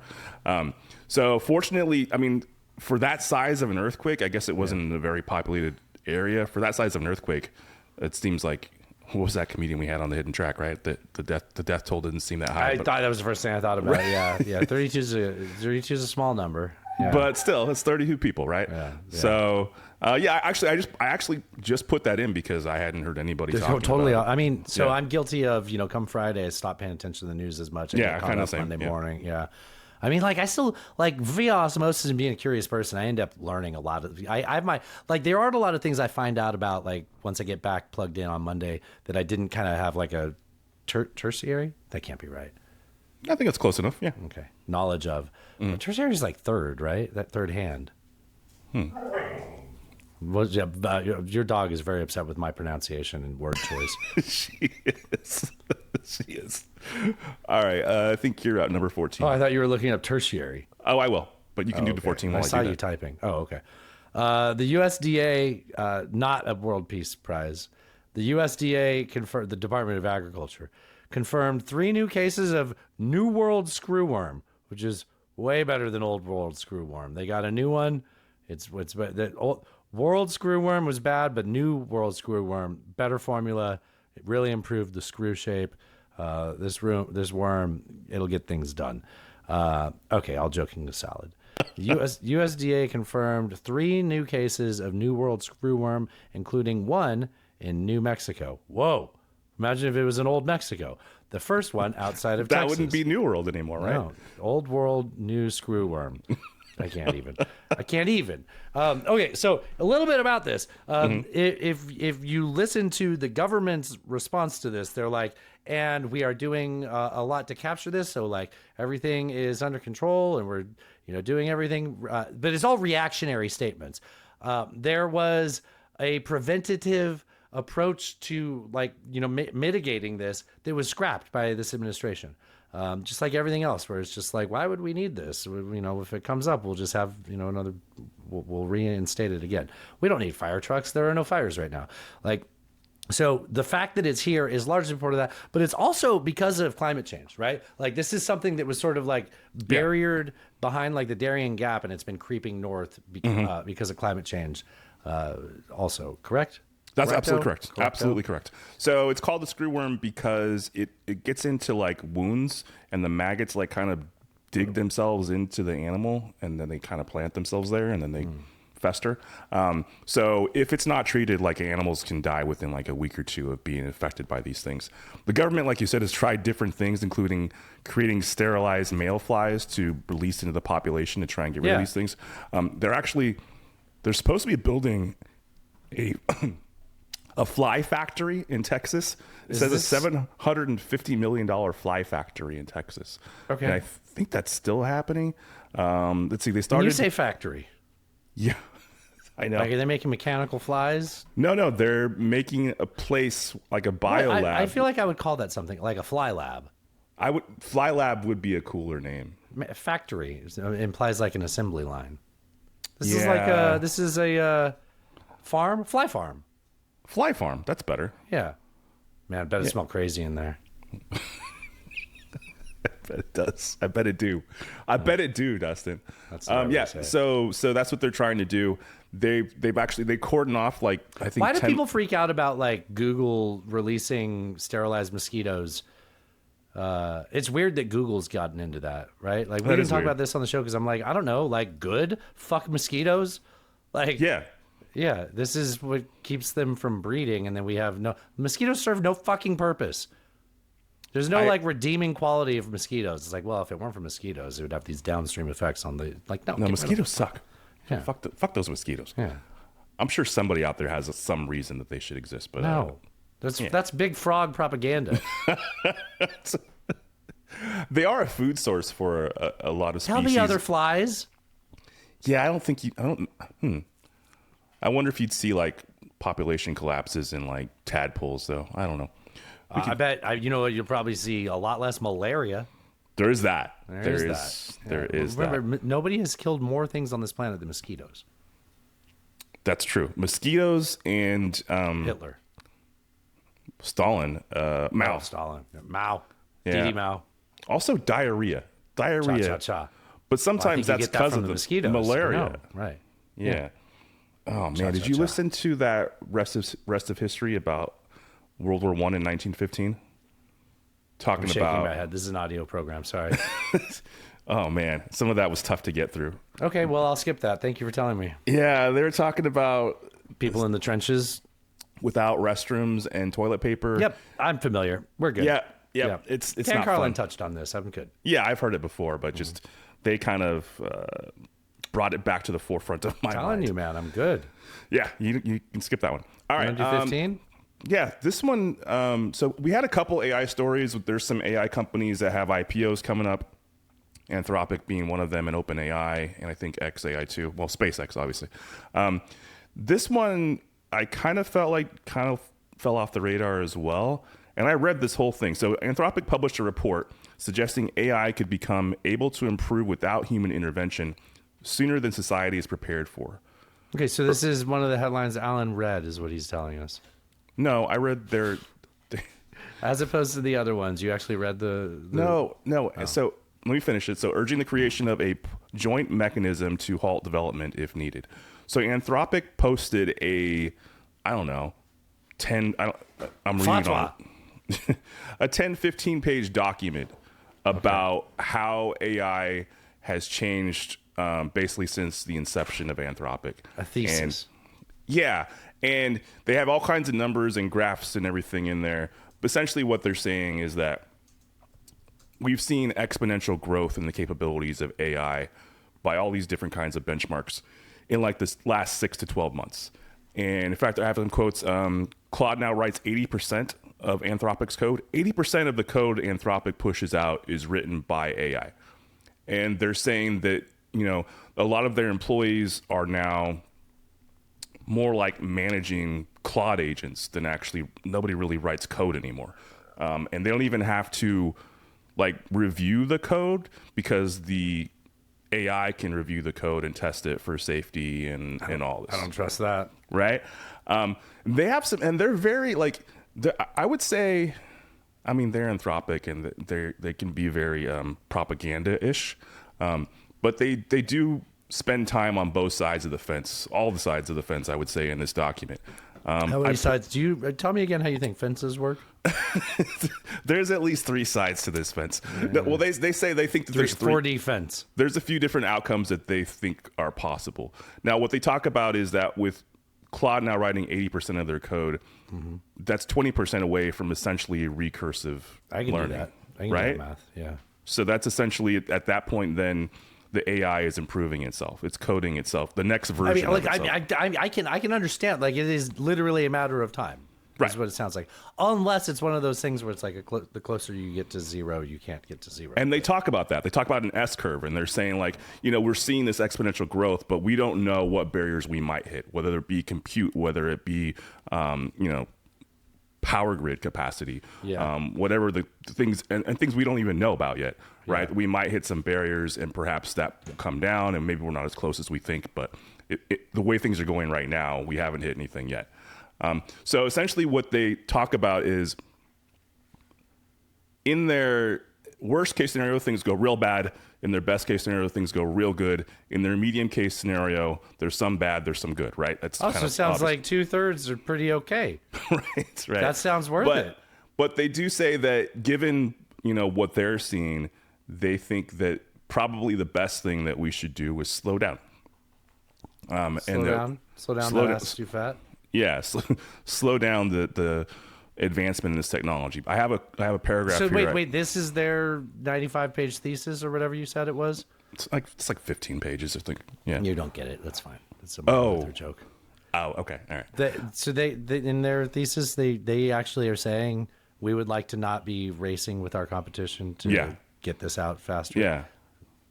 So fortunately, I mean, for that size of an earthquake, I guess it wasn't in a very populated area. For that size of an earthquake, it seems like, what was that comedian we had on the hidden track, right? The death toll didn't seem that high. I thought that was the first thing I thought about. Yeah. 32 is a small number. Yeah. But still, it's 32 people, right? Yeah. So, I actually just put that in because I hadn't heard anybody talking totally. about it. I mean, so I'm guilty of, come Friday, I stop paying attention to the news as much. I get caught up Monday morning. Yeah. I mean, like I still via osmosis and being a curious person, I end up learning a lot of. I have my there aren't a lot of things I find out about once I get back plugged in on Monday that I didn't kind of have a tertiary. That can't be right. I think it's close enough. Yeah. Okay. Knowledge of. Tertiary is third, right? That third hand. Your dog is very upset with my pronunciation and word choice. She is. She is. All right. I think you're at number 14. Oh, I thought you were looking up tertiary. Oh, I will. But you can do the 14 while I saw do you typing. Oh, okay. The USDA, not a World Peace Prize. The USDA confirmed, the Department of Agriculture, confirmed 3 new cases of New World screwworm, which is way better than Old World screwworm. They got a new one. The old World screwworm was bad, but New World screwworm, better formula. It really improved the screw shape. This worm, it'll get things done. Okay, all joking aside. USDA confirmed 3 new cases of New World screwworm, including 1 in New Mexico. Whoa. Imagine if it was in Old Mexico. The first one outside of Texas. That wouldn't be New World anymore, right? No. Old World New Screwworm. I can't even. Okay, so a little bit about this. If you listen to the government's response to this, they're like, and we are doing a lot to capture this. So everything is under control and we're doing everything. But it's all reactionary statements. There was a preventative approach to mitigating this that was scrapped by this administration. Just like everything else, where it's just why would we need this? If it comes up, we'll just have, we'll reinstate it again. We don't need fire trucks. There are no fires right now. So the fact that it's here is largely part of that, but it's also because of climate change, right? This is something that was sort of barriered behind the Darien Gap, and it's been creeping north because of climate change. Also, correct? That's Correcto? absolutely correct. Correcto? Absolutely correct. So it's called the screwworm because it gets into wounds, and the maggots kind of dig themselves into the animal, and then they kind of plant themselves there, and then they fester. So if it's not treated, animals can die within a week or 2 of being affected by these things. The government, like you said, has tried different things, including creating sterilized male flies to release into the population to try and get rid of these things. They're supposed to be building a fly factory in Texas. It says a $750 million fly factory in Texas. Okay. And I think that's still happening. Let's see. They started. When you say factory. Yeah, I know. Are they making mechanical flies? No. They're making a place like a bio lab. I feel like I would call that something like a fly lab. Fly lab would be a cooler name. Factory implies an assembly line. This is a farm, fly farm. Fly farm. That's better. Yeah. Man, I bet it smell crazy in there. I bet it does. I bet it do. I bet it do, Dustin. That's what So that's what they're trying to do. They cordon off I think. Why do people freak out about Google releasing sterilized mosquitoes? It's weird that Google's gotten into that, right? We didn't talk about this on the show because I'm I don't know, good? Fuck mosquitoes? Yeah, this is what keeps them from breeding, and then we have mosquitoes serve no fucking purpose. There's no redeeming quality of mosquitoes. It's if it weren't for mosquitoes, it would have these downstream effects on the no. Mosquitoes suck. Yeah. Fuck those mosquitoes. Yeah. I'm sure somebody out there has some reason that they should exist, but no, that's big frog propaganda. They are a food source for a lot of species. Tell the other flies. Yeah, I don't think you. I wonder if you'd see like population collapses in like tadpoles, though. I don't know. I bet you'll probably see a lot less malaria. There is that. There is Remember, nobody has killed more things on this planet than mosquitoes. That's true. Mosquitoes and Hitler, Stalin, Mao. Stalin, Mao, Yeah. Didi Mao. Also diarrhea. Cha. But sometimes that's because of the mosquitoes. malaria. No, right. Yeah. Oh man, did you listen to that rest of history about World War I in 1915? I'm shaking my head. This is an audio program. Sorry. Oh man, some of that was tough to get through. Okay, well I'll skip that. Thank you for telling me. Yeah, they were talking about people in the trenches without restrooms and toilet paper. Yep, I'm familiar. We're good. Yeah. It's Dan not Carlin fun. touched on this. I'm good. Yeah, I've heard it before, but just they kind of brought it back to the forefront of my telling mind. you, man, I'm good. Yeah, you can skip that one. All right, do 15. Yeah, this one. So we had a couple AI stories. There's some AI companies that have IPOs coming up. Anthropic being one of them, and OpenAI, and I think XAI too. Well, SpaceX, obviously. This one, I kind of felt like fell off the radar as well. And I read this whole thing. So Anthropic published a report suggesting AI could become able to improve without human intervention sooner than society is prepared for. Okay, so this is one of the headlines Alan read, is what he's telling us. No, I read their... As opposed to the other ones, you actually read the... No. Oh. So let me finish it. So urging the creation of a joint mechanism to halt development if needed. So Anthropic posted I'm reading on a 10, 15 page document about how AI has changed basically since the inception of Anthropic. A thesis. And they have all kinds of numbers and graphs and everything in there. But essentially what they're saying is that we've seen exponential growth in the capabilities of AI by all these different kinds of benchmarks in like this last 6 to 12 months. And in fact, I have some quotes. Claude now writes 80% of Anthropic's code. 80% of the code Anthropic pushes out is written by AI. And they're saying that, a lot of their employees are now more like managing Claude agents than actually nobody really writes code anymore. And they don't even have to review the code because the AI can review the code and test it for safety and all this. I don't trust that. Right? They have some, and they're very I would say, they're Anthropic and they can be very propaganda-ish. But they do spend time on both sides of the fence, all the sides of the fence, I would say, in this document. How many sides? Do you tell me again how you think fences work? There's at least 3 sides to this fence. No, well, they say they think that there's 4D fence. There's a few different outcomes that they think are possible. Now, what they talk about is that with Claude now writing 80% of their code, that's 20% away from essentially recursive learning. Do that. I can do that math. Yeah. So that's essentially at that point then the AI is improving itself. It's coding itself. The next version of itself. I can understand. It is literally a matter of time. Right. That's what it sounds like. Unless it's one of those things where it's like the closer you get to zero, you can't get to zero. And they talk about that. They talk about an S curve, and they're saying we're seeing this exponential growth, but we don't know what barriers we might hit, whether it be compute, whether it be, power grid capacity, whatever the things and things we don't even know about yet, right? Yeah. We might hit some barriers and perhaps that will come down and maybe we're not as close as we think, but the way things are going right now, we haven't hit anything yet. So essentially what they talk about is in their worst case scenario, things go real bad. In their best case scenario, things go real good. In their medium case scenario, there's some bad, there's some good, right? That's also sounds like 2/3 are pretty okay. right. That sounds worth it. But they do say that given, what they're seeing, they think that probably the best thing that we should do is slow down. Slow down. That ass too fat. Yeah, slow down the advancement in this technology. I have a paragraph. So here. wait, this is their 95-page thesis or whatever you said it was. It's like 15 pages, I think. Yeah. You don't get it. That's fine. It's a Martin Luther joke. Oh, okay. All right. So they in their thesis, they actually are saying we would like to not be racing with our competition to get this out faster. Yeah.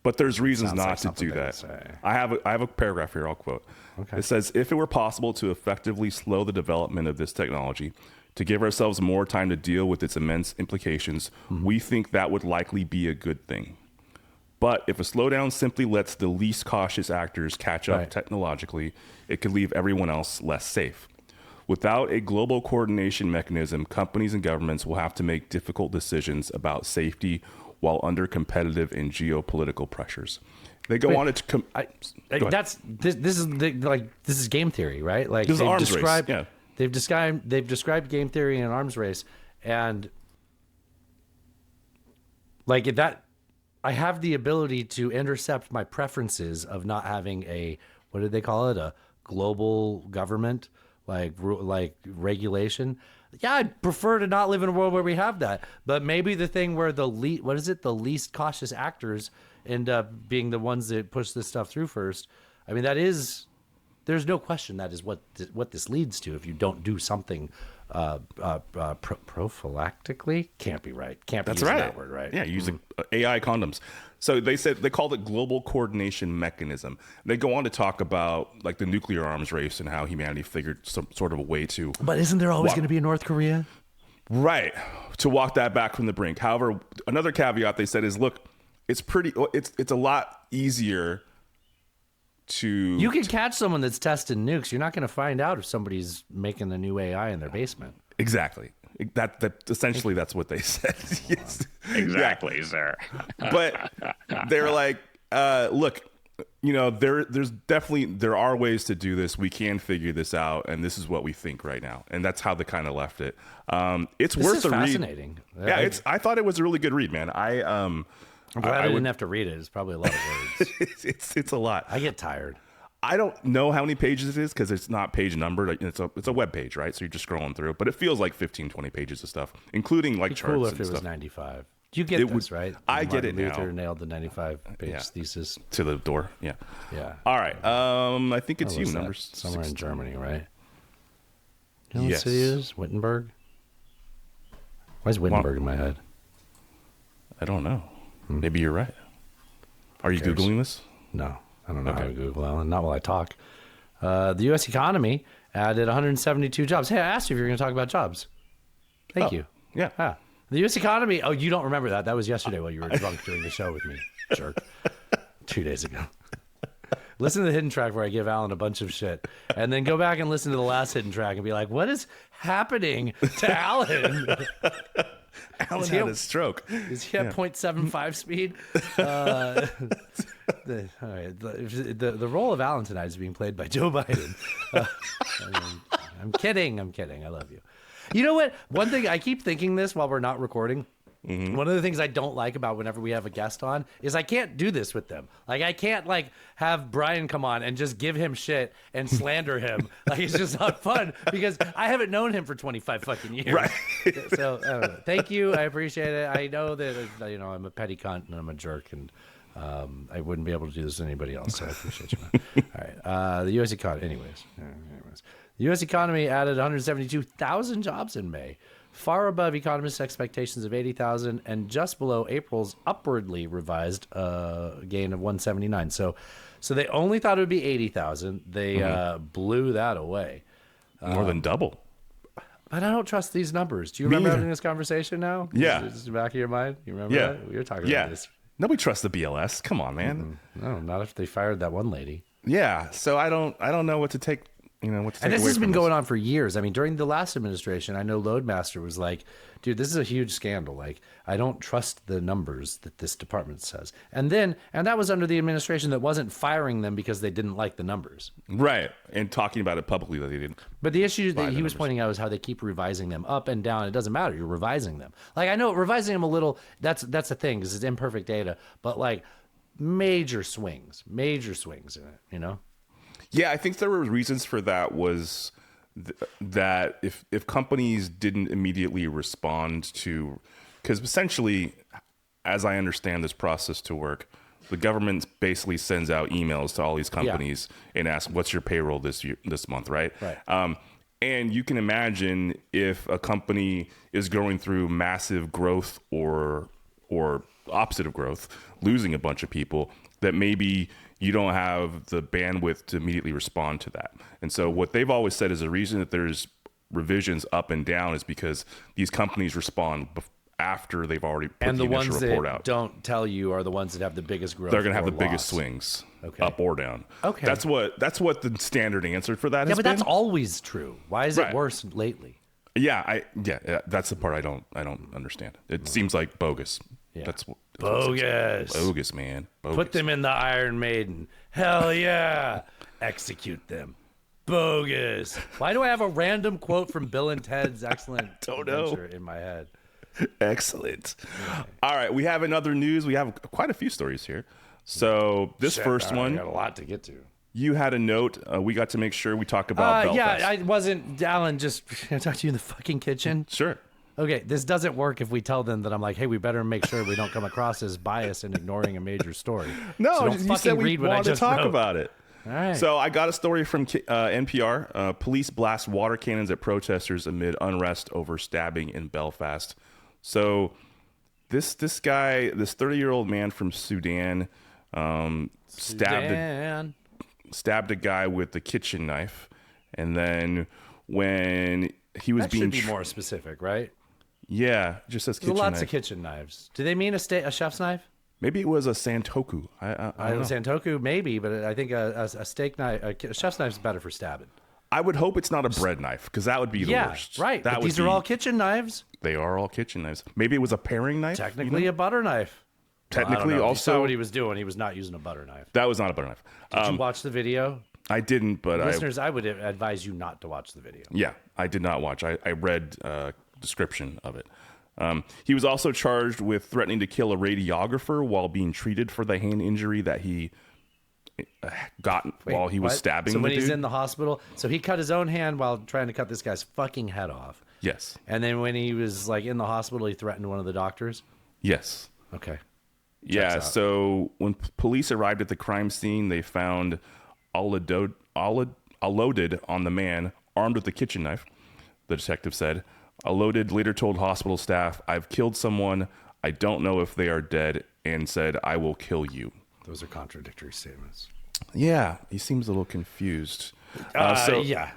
But there's reasons Sounds not like to something do they would that. say. I have a paragraph here. I'll quote. Okay. It says, if it were possible to effectively slow the development of this technology, to give ourselves more time to deal with its immense implications, we think that would likely be a good thing. But if a slowdown simply lets the least cautious actors catch up technologically, it could leave everyone else less safe. Without a global coordination mechanism, companies and governments will have to make difficult decisions about safety while under competitive and geopolitical pressures. They go on to this is game theory, right? Like this is arms race. Yeah. They've described game theory in an arms race, and like that, I have the ability to intercept my preferences of not having a, what did they call it, a global government, like regulation. Yeah, I'd prefer to not live in a world where we have that. But maybe the thing where the least cautious actors end up being the ones that push this stuff through first. I mean, there's no question that is what this leads to if you don't do something prophylactically. Can't be right. Can't be That's using right. that word, right? Yeah, using AI condoms. So they called it global coordination mechanism. They go on to talk about like the nuclear arms race and how humanity figured some sort of a way to. But isn't there always going to be a North Korea? Right. To walk that back from the brink. However, another caveat they said is, look, it's a lot easier to. You can catch someone that's testing nukes. You're not going to find out if somebody's making a new AI in their basement. Exactly. That essentially that's what they said. Yes. Exactly, sir. But they're like, look, you know, there are ways to do this. We can figure this out, and this is what we think right now. And that's how they kind of left it. It's worth a read. Fascinating. Yeah, I thought it was a really good read, man. I'm glad I didn't have to read it. It's probably a lot of words. it's a lot. I get tired. I don't know how many pages it is because it's not page numbered. It's a web page, right? So you're just scrolling through it. But it feels like 15, 20 pages of stuff, including like charts cool and if it stuff. was 95. You get this, right? I get it now. Martin Luther nailed the 95-page thesis. To the door, yeah. Yeah. All right. I think it's numbers. Somewhere in Germany, right? You know yes. what city it is? Wittenberg? Why is Wittenberg in my head? I don't know. Maybe you're right. Are you Googling this? No. I don't know how to Google, Alan. Not while I talk. The U.S. economy added 172 jobs. Hey, I asked you if you were going to talk about jobs. Thank you. Yeah. The U.S. economy. Oh, you don't remember that. That was yesterday while you were drunk doing the show with me. Jerk. 2 days ago. Listen to the hidden track where I give Alan a bunch of shit. And then go back and listen to the last hidden track and be like, what is happening to Alan? Alan had a stroke. Is he at 0.75 speed? All right. The role of Alan tonight is being played by Joe Biden. I'm kidding. I love you. You know what? One thing, I keep thinking this while we're not recording. Mm-hmm. One of the things I don't like about whenever we have a guest on is I can't do this with them. Like, I can't have Brian come on and just give him shit and slander him. Like, it's just not fun because I haven't known him for 25 fucking years. Right. So I don't know. Thank you. I appreciate it. I know that, I'm a petty cunt and I'm a jerk and I wouldn't be able to do this to anybody else. So I appreciate you, man. All right. The U.S. economy. Anyways. The U.S. economy added 172,000 jobs in May, far above economists' expectations of 80,000 and just below April's upwardly revised gain of 179. So they only thought it would be 80,000. They blew that away. More than double. But I don't trust these numbers. Do you remember having this conversation now? Yeah. Is this in the back of your mind? You remember that? We were talking about this. Nobody trusts the BLS. Come on, man. No, not if they fired that one lady. Yeah. So I don't know what to take. And this has been going on for years. I mean, during the last administration, I know Loadmaster was like, dude, this is a huge scandal. Like, I don't trust the numbers that this department says. And that was under the administration that wasn't firing them because they didn't like the numbers. Right. And talking about it publicly that they didn't. But the issue that he was pointing out is how they keep revising them up and down. It doesn't matter. You're revising them. Like, I know revising them a little, that's the thing, because it's imperfect data. But, like, major swings in it, Yeah, I think there were reasons for that was that if companies didn't immediately respond to, because essentially, as I understand this process to work, The government basically sends out emails to all these companies and asks, "What's your payroll this month?" Right. Right. And you can imagine if a company is going through massive growth or opposite of growth, losing a bunch of people, that maybe you don't have the bandwidth to immediately respond to that. And so what they've always said is the reason that there's revisions up and down is because these companies respond after they've already put and the the initial ones report that out. don't tell you are the ones that have the biggest growth. They're going to have or the biggest loss. swings, Okay. up or down. Okay. That's what the standard answer for that Yeah, has but been. that's always true. Why is Right. it worse lately? Yeah, that's the part I don't understand. It seems like bogus. Yeah. That's what Bogus. Bogus, man. Bogus. Put them in the Iron Maiden. Hell yeah. Execute them. Bogus. Why do I have a random quote from Bill and Ted's Excellent Adventure in my head? Excellent. All right, we have another news. We have quite a few stories here. So this first one, I got a lot to get to. you had a note. We got to make sure we talk about Belfast. Yeah, I wasn't, Alan, just can I talk to you in the fucking kitchen? Sure. Okay, this doesn't work if we tell them that I'm like, hey, we better make sure we don't come across as biased and ignoring a major story. No, so don't you fucking said we read what I wanted to just talk wrote. about it. All right. So I got a story from NPR. Police blast water cannons at protesters amid unrest over stabbing in Belfast. So this guy, this 30-year-old man from Sudan, stabbed a guy with a kitchen knife, and then when he was that being should be more specific, right? Yeah, it just says There's kitchen lots knife. of kitchen knives. Do they mean a chef's knife? Maybe it was a santoku. I don't know. Santoku, maybe, but I think a steak knife, a chef's knife is better for stabbing. I would hope it's not a bread knife, because that would be the worst. Right. That But would these are all kitchen knives. They are all kitchen knives. Maybe it was a paring knife. Technically a butter knife. Technically, well, also you saw what he was doing. He was not using a butter knife. That was not a butter knife. Did you watch the video? I didn't, but Listeners, I would advise you not to watch the video. Yeah, I did not watch. I read description of it. He was also charged with threatening to kill a radiographer while being treated for the hand injury that he got while he was stabbing. So when the he's dude. in the hospital, so he cut his own hand while trying to cut this guy's fucking head off. Yes. And then when he was like in the hospital, he threatened one of the doctors. Yes. Okay. Yeah. out. So when police arrived at the crime scene, they found unloaded on the man, armed with a kitchen knife. The detective said. Unloaded later told hospital staff, "I've killed someone. I don't know if they are dead," and said, "I will kill you." Those are contradictory statements. Yeah, he seems a little confused. Yeah.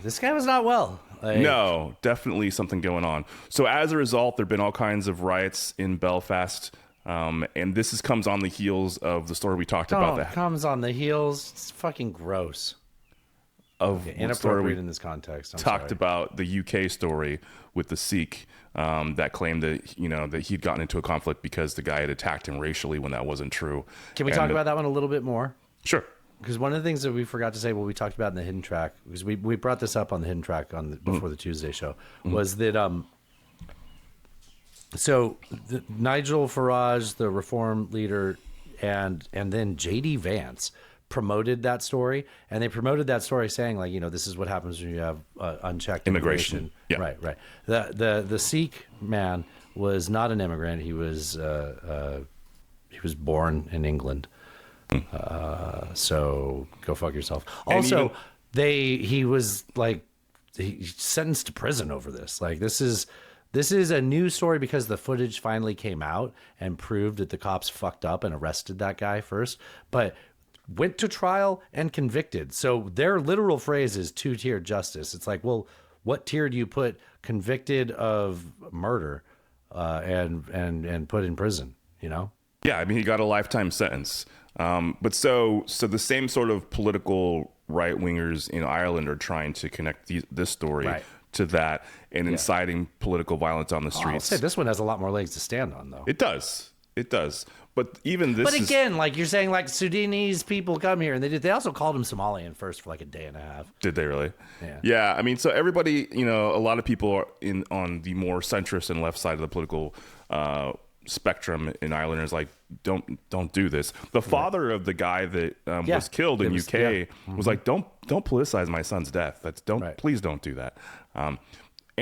This guy was not well. No, definitely something going on. So as a result, there have been all kinds of riots in Belfast. And this comes on the heels of the story we talked about. That comes on the heels. It's fucking gross. Of inappropriate in this context. I'm talked sorry. about the UK story with the Sikh that claimed that that he'd gotten into a conflict because the guy had attacked him racially when that wasn't true. Can we talk about that one a little bit more? Sure. Because one of the things that we forgot to say, what we talked about in the hidden track, because we brought this up on the hidden track before the Tuesday show, was that Nigel Farage, the Reform leader, and then JD Vance promoted that story, and they promoted that story saying this is what happens when you have unchecked immigration. Yeah. Right. The Sikh man was not an immigrant. He was born in England. So go fuck yourself. Also, he was sentenced to prison over this. This is a news story because the footage finally came out and proved that the cops fucked up and arrested that guy first, but went to trial and convicted. So their literal phrase is two-tier justice. It's like, well, what tier do you put convicted of murder and put in prison? Yeah, I mean, he got a lifetime sentence. But so the same sort of political right-wingers in Ireland are trying to connect this story to that and inciting political violence on the streets. I'll say this one has a lot more legs to stand on, though. It does. But even this. But again, you're saying, Sudanese people come here, and they also called him Somalian first for a day and a half. Did they really? Yeah. Yeah. I mean, so everybody, a lot of people are on the more centrist and left side of the political spectrum in Ireland is like, don't do this. The father of the guy that was killed in UK was like, don't politicize my son's death. Please don't do that. And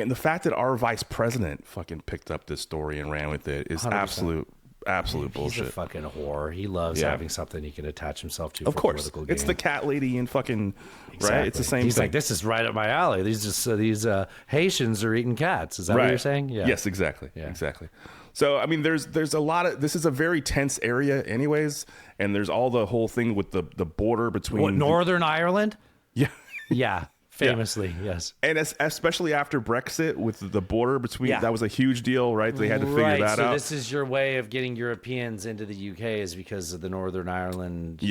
the fact that our vice president fucking picked up this story and ran with it is 100%. absolute He's bullshit. a fucking whore. He loves having something he can attach himself to. Of for course, political gain. it's the cat lady in fucking right. It's the same. He's thing. like, this is right up my alley. These Haitians are eating cats. Is that what you're saying? Yeah. Yes, exactly. Yeah. Exactly. So I mean, there's a lot of this is a very tense area, anyways, and there's all the whole thing with the border between Northern Ireland. Yeah. Yeah. Famously, yes. And especially after Brexit with the border between, that was a huge deal, right? They had to figure that out. So this is your way of getting Europeans into the UK is because of the Northern Ireland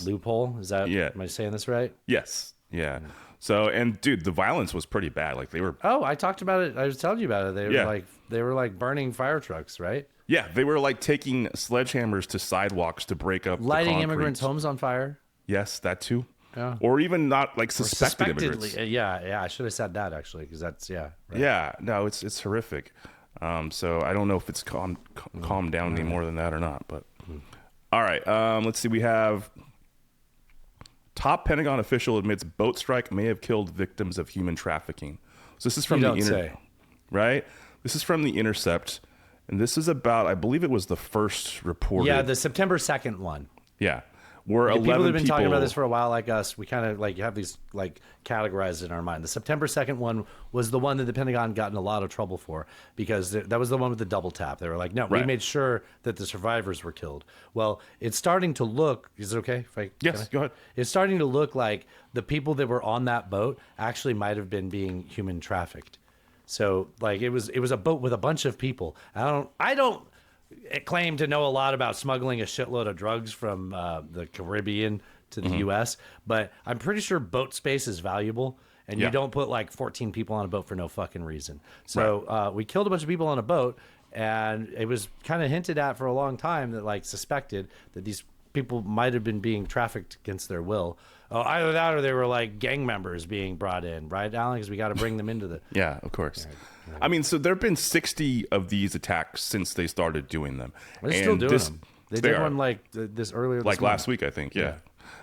loophole? Is that, am I saying this right? Yes. Yeah. So, and dude, the violence was pretty bad. Like they were. Oh, I talked about it. I was telling you about it. They were like burning fire trucks, right? Yeah. They were like taking sledgehammers to sidewalks to break up lighting the immigrants' homes on fire. Yes, that too. Yeah. Or even not like suspected immigrants. Yeah. I should have said that actually, because that's right. Yeah. No, it's horrific. So I don't know if it's calmed down any more than that or not. But all right. Let's see. We have top Pentagon official admits boat strike may have killed victims of human trafficking. So this is from right. This is from the Intercept, and this is about, I believe it was the first report. Yeah, the September 2nd one. Yeah. Where 11 people have been talking about this for a while, like us. We kind of like have these like categorized in our mind. The September 2nd one was the one that the Pentagon got in a lot of trouble for because that was the one with the double tap. They were like, no, we made sure that the survivors were killed. Well, it's starting to look. Is it okay if I? Yes, go ahead. It's starting to look like the people that were on that boat actually might have been being human trafficked. So like it was a boat with a bunch of people. I don't claim to know a lot about smuggling a shitload of drugs from the Caribbean to the U.S., but I'm pretty sure boat space is valuable, and you don't put like 14 people on a boat for no fucking reason. So we killed a bunch of people on a boat, and it was kind of hinted at for a long time that like suspected that these people might have been being trafficked against their will. Either that or they were like gang members being brought in, right, Alan? Because we got to bring them into the... Yeah, of course. I mean, so there have been 60 of these attacks since they started doing them. They're still doing them. They did one like this earlier like last week, I think, yeah.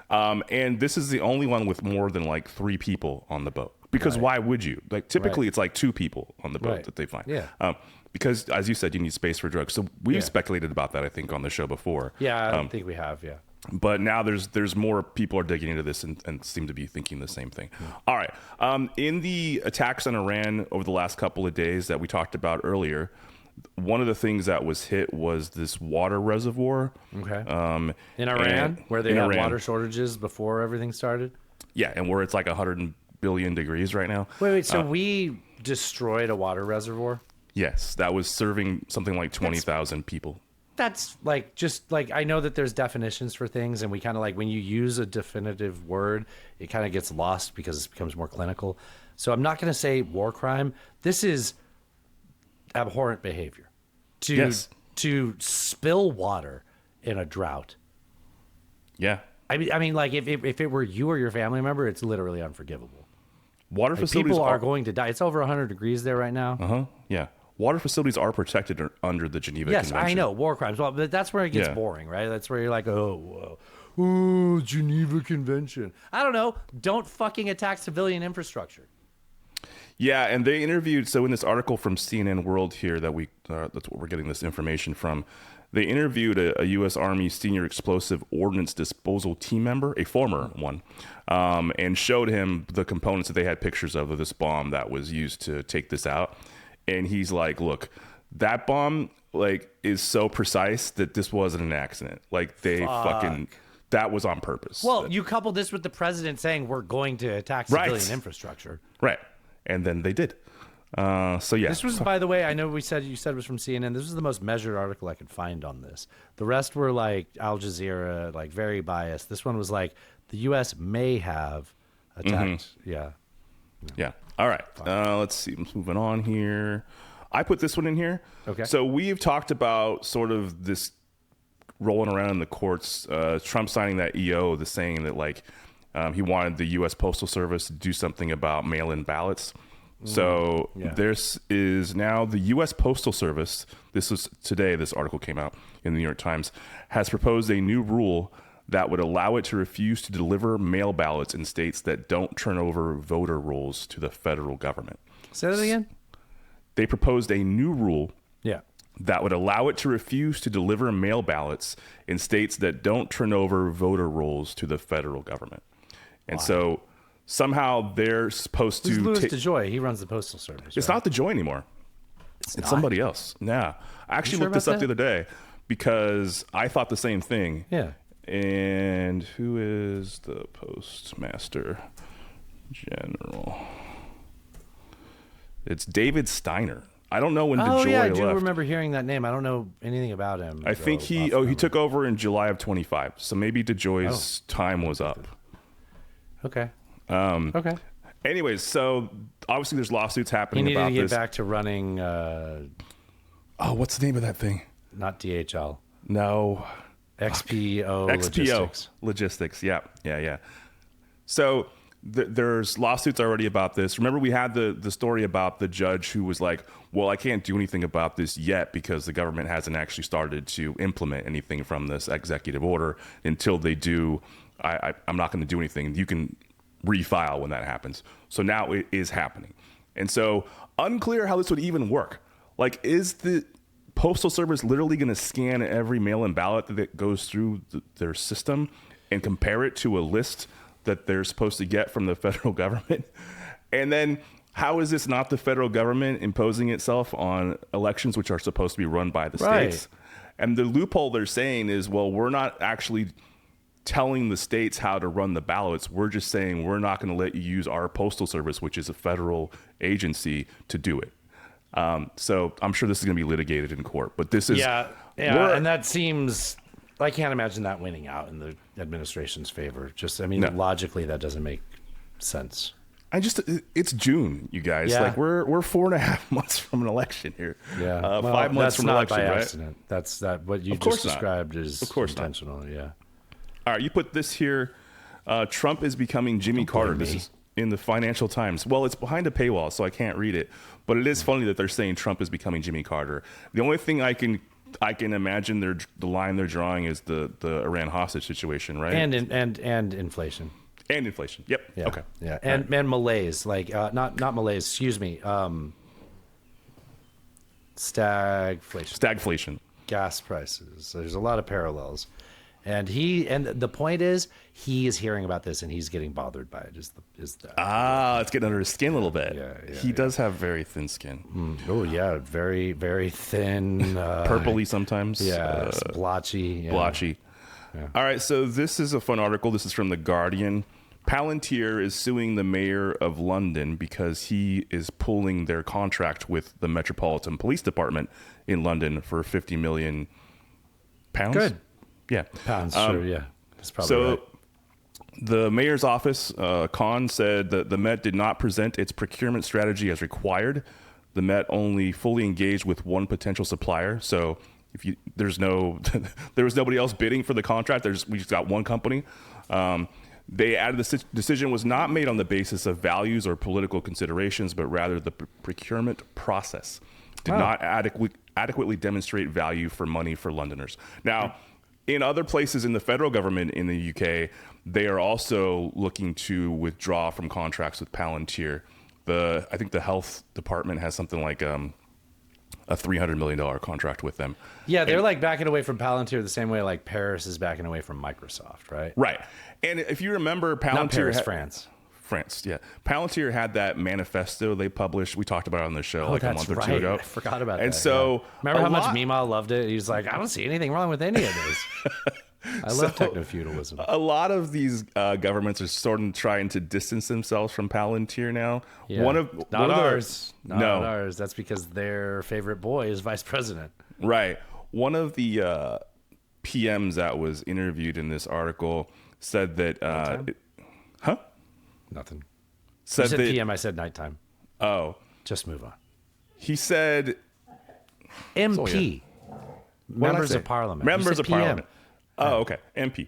And this is the only one with more than like 3 people on the boat. Because why would you? Like typically it's like 2 people on the boat that they find. Yeah. Because as you said, you need space for drugs. So we've speculated about that, I think, on the show before. Yeah, I think we have, But now there's more people are digging into this and seem to be thinking the same thing. All right. In the attacks on Iran over the last couple of days that we talked about earlier, one of the things that was hit was this water reservoir. Okay. In Iran, where they had water shortages before everything started? Yeah, and where it's like 100 billion degrees right now. Wait. So we destroyed a water reservoir? Yes, that was serving something like 20,000 people. That's like just like I know that there's definitions for things, and we kind of like when you use a definitive word, it kind of gets lost because it becomes more clinical. So I'm not going to say war crime. This is abhorrent behavior to spill water in a drought. Yeah, I mean, like if it were you or your family member, it's literally unforgivable. Water facilities people are going to die. It's over 100 degrees there right now. Yeah. Water facilities are protected under the Geneva Convention. Yes, I know, war crimes. Well, but that's where it gets boring, right? That's where you're like, Geneva Convention. I don't know. Don't fucking attack civilian infrastructure. Yeah, and they interviewed. So in this article from CNN World here that that's what we're getting this information from. They interviewed a U.S. Army senior explosive ordnance disposal team member, a former one, and showed him the components that they had pictures of this bomb that was used to take this out. And he's like, look, that bomb like is so precise that this wasn't an accident. Like they that was on purpose. Well, you couple this with the president saying we're going to attack civilian infrastructure. Right. And then they did. So yeah. This was, by the way, I know you said it was from CNN. This was the most measured article I could find on this. The rest were like Al Jazeera, like very biased. This one was like the U.S. may have attacked. Yeah. All right. Let's see. I'm moving on here. I put this one in here. Okay. So we've talked about sort of this rolling around in the courts. Trump signing that EO, the saying that like he wanted the U.S. Postal Service to do something about mail-in ballots. So this is now the U.S. Postal Service. This was today. This article came out in the New York Times. Has proposed a new rule that would allow it to refuse to deliver mail ballots in states that don't turn over voter rolls to the federal government. Say that again? They proposed a new rule that would allow it to refuse to deliver mail ballots in states that don't turn over voter rolls to the federal government. And so somehow they're supposed to... Louis DeJoy. He runs the Postal Service. It's not DeJoy anymore. It's somebody else. Nah. I actually looked this up the other day because I thought the same thing. Yeah. And who is the Postmaster General? It's David Steiner. I don't know when DeJoy left. Oh, yeah, I do remember hearing that name. I don't know anything about him. I think he took over in July of 25. So maybe DeJoy's time was up. Okay. Okay. Anyways, so obviously there's lawsuits happening about this. He needed to get back to running... what's the name of that thing? Not DHL. No. XPO Logistics. Yeah. So there's lawsuits already about this. Remember we had the story about the judge who was like, well, I can't do anything about this yet because the government hasn't actually started to implement anything from this executive order. Until they do, I'm not going to do anything. You can refile when that happens. So now it is happening. And so unclear how this would even work. Like, is the Postal Service literally going to scan every mail-in ballot that goes through their system and compare it to a list that they're supposed to get from the federal government? And then how is this not the federal government imposing itself on elections which are supposed to be run by the states? And the loophole they're saying is, well, we're not actually telling the states how to run the ballots. We're just saying we're not going to let you use our Postal Service, which is a federal agency, to do it. So I'm sure this is going to be litigated in court, but this is... and that seems... I can't imagine that winning out in the administration's favor. Logically, that doesn't make sense. It's June, you guys. Yeah. Like we're 4.5 months from an election here. Yeah, 5 months from an election, by right? Accident. That's what you just described is intentional. Not. Yeah. All right, you put this here. Trump is becoming Jimmy Carter. This is in the Financial Times. Well, it's behind a paywall, so I can't read it. But it is funny that they're saying Trump is becoming Jimmy Carter. The only thing I can imagine the line they're drawing is the Iran hostage situation, right? And inflation. And inflation. Yep. Yeah. Okay. Yeah. And malaise, like not malaise. Excuse me. Stagflation. Gas prices. There's a lot of parallels. And the point is, he is hearing about this and he's getting bothered by it. It's getting under his skin a little bit. Yeah, he does have very thin skin. Oh yeah, very very thin, purpley sometimes. Yeah, blotchy. Yeah. Blotchy. Yeah. All right, so this is a fun article. This is from The Guardian. Palantir is suing the mayor of London because he is pulling their contract with the Metropolitan Police Department in London for £50 million. Good. Yeah. Pounds, sure, yeah. That's probably right. The mayor's office, Khan, said that the Met did not present its procurement strategy as required. The Met only fully engaged with one potential supplier. So there was nobody else bidding for the contract. We just got one company. They added the decision was not made on the basis of values or political considerations, but rather the procurement process did not adequately demonstrate value for money for Londoners. Now, in other places in the federal government in the UK, they are also looking to withdraw from contracts with Palantir. I think the health department has something like a $300 million contract with them. Yeah, they're like backing away from Palantir the same way like Paris is backing away from Microsoft, right? Right. And if you remember, Palantir... Not Paris, France. France, yeah. Palantir had that manifesto they published. We talked about it on the show a month or two ago. I forgot about that. And so... Remember how much Meemaw loved it? He's like, I don't see anything wrong with any of this. I love techno-feudalism. A lot of these governments are sort of trying to distance themselves from Palantir now. Yeah. Not ours. Not ours. That's because their favorite boy is vice president. Right. One of the PMs that was interviewed in this article said that... Nothing. You said PM, I said nighttime. Oh. Just move on. He said... MP. Members of Parliament. Members of Parliament. Oh, okay. MP.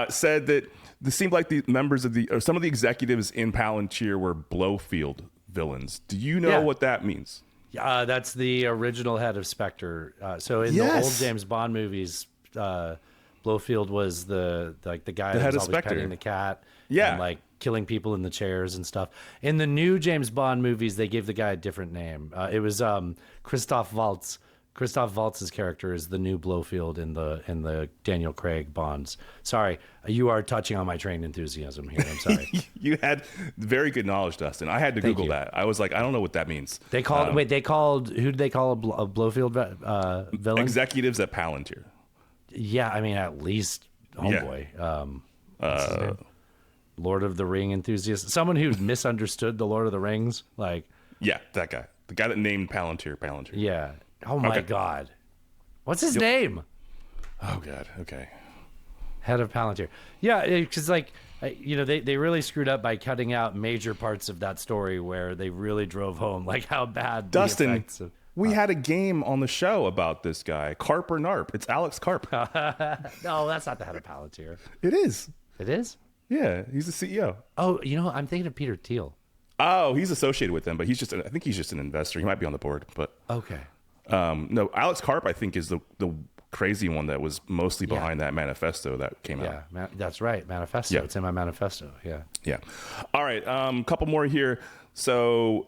Said that it seemed like the members of some of the executives in Palantir were Blowfield villains. Do you know what that means? That's the original head of Spectre. So in the old James Bond movies, Blowfield was the guy that was always petting the cat. Yeah. And like killing people in the chairs and stuff. In the new James Bond movies, they gave the guy a different name. It was Christoph Waltz, Christoph Waltz's character is the new Blofeld in the Daniel Craig Bonds. Sorry, you are touching on my train enthusiasm here. I'm sorry. You had very good knowledge, Dustin. I had to Google that. I was like, I don't know what that means. They called who did they call a Blofeld villain? Executives at Palantir. Yeah, I mean at least homeboy. Lord of the Ring enthusiast, someone who misunderstood the Lord of the Rings, like that guy, the guy that named Palantir. Yeah. Oh my God, what's his name? Oh God. Okay. Head of Palantir. Yeah, because like they really screwed up by cutting out major parts of that story where they really drove home like how bad Dustin. The effects of, we had a game on the show about this guy, Karp or Narp. It's Alex Karp. No, that's not the head of Palantir. It is. It is? Yeah, he's the CEO. Oh, I'm thinking of Peter Thiel. Oh, he's associated with them, but I think he's just an investor. He might be on the board, but okay. No, Alex Karp, I think, is the crazy one that was mostly behind that manifesto that came out. Yeah, that's right, manifesto. Yeah. It's in my manifesto. Yeah. Yeah. All right, couple more here. So,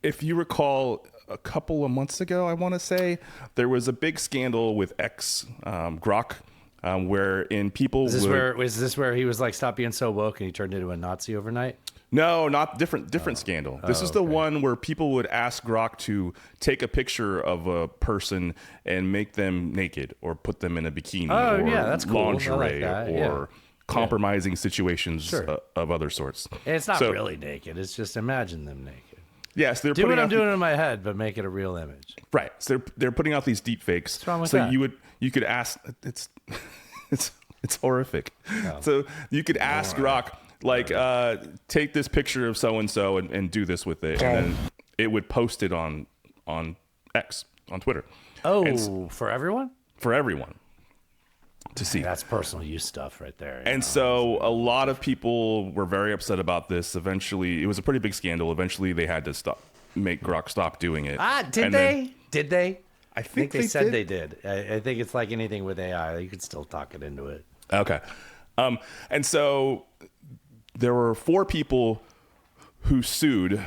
if you recall, a couple of months ago, I want to say, there was a big scandal with Grok. Wherein people is this where he was like, stop being so woke, and he turned into a Nazi overnight? No, not different scandal. This is the one where people would ask Grok to take a picture of a person and make them naked or put them in a bikini or that's cool. lingerie or compromising situations of other sorts. And it's not really naked. It's just imagine them naked. Yes, they're do what I'm doing in my head, but make it a real image. Right. So they're putting out these deep fakes. What's wrong with that? You could ask. It's horrific. No. So you could ask Grok, like, take this picture of so and so and do this with it, and then it would post it on X, on Twitter. Oh, for everyone? For everyone to see. That's personal use stuff right there. And so a lot of people were very upset about this. Eventually, it was a pretty big scandal. Eventually, they had to make Grok stop doing it. Did they? I think they said they did. I think it's like anything with AI. You could still talk it into it. Okay. And so there were 4 people who sued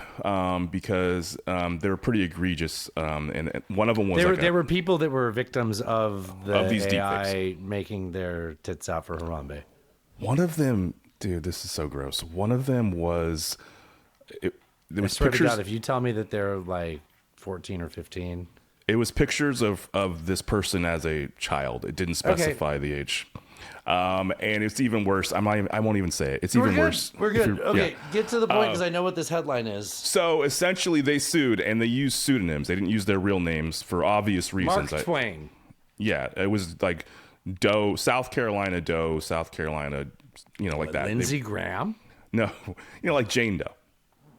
because they were pretty egregious. And one of them was there were people that were victims of these AI making their tits out for Harambe. One of them, dude, this is so gross. One of them was... I swear to God, if you tell me that they're like 14 or 15... It was pictures of this person as a child. It didn't specify the age. And it's even worse. I won't even say it. It's even worse. We're good. Okay, get to the point because I know what this headline is. So essentially, they sued and they used pseudonyms. They didn't use their real names for obvious reasons. Mark Twain. Yeah, it was like Doe, South Carolina, like that. Lindsey Graham? No, like Jane Doe.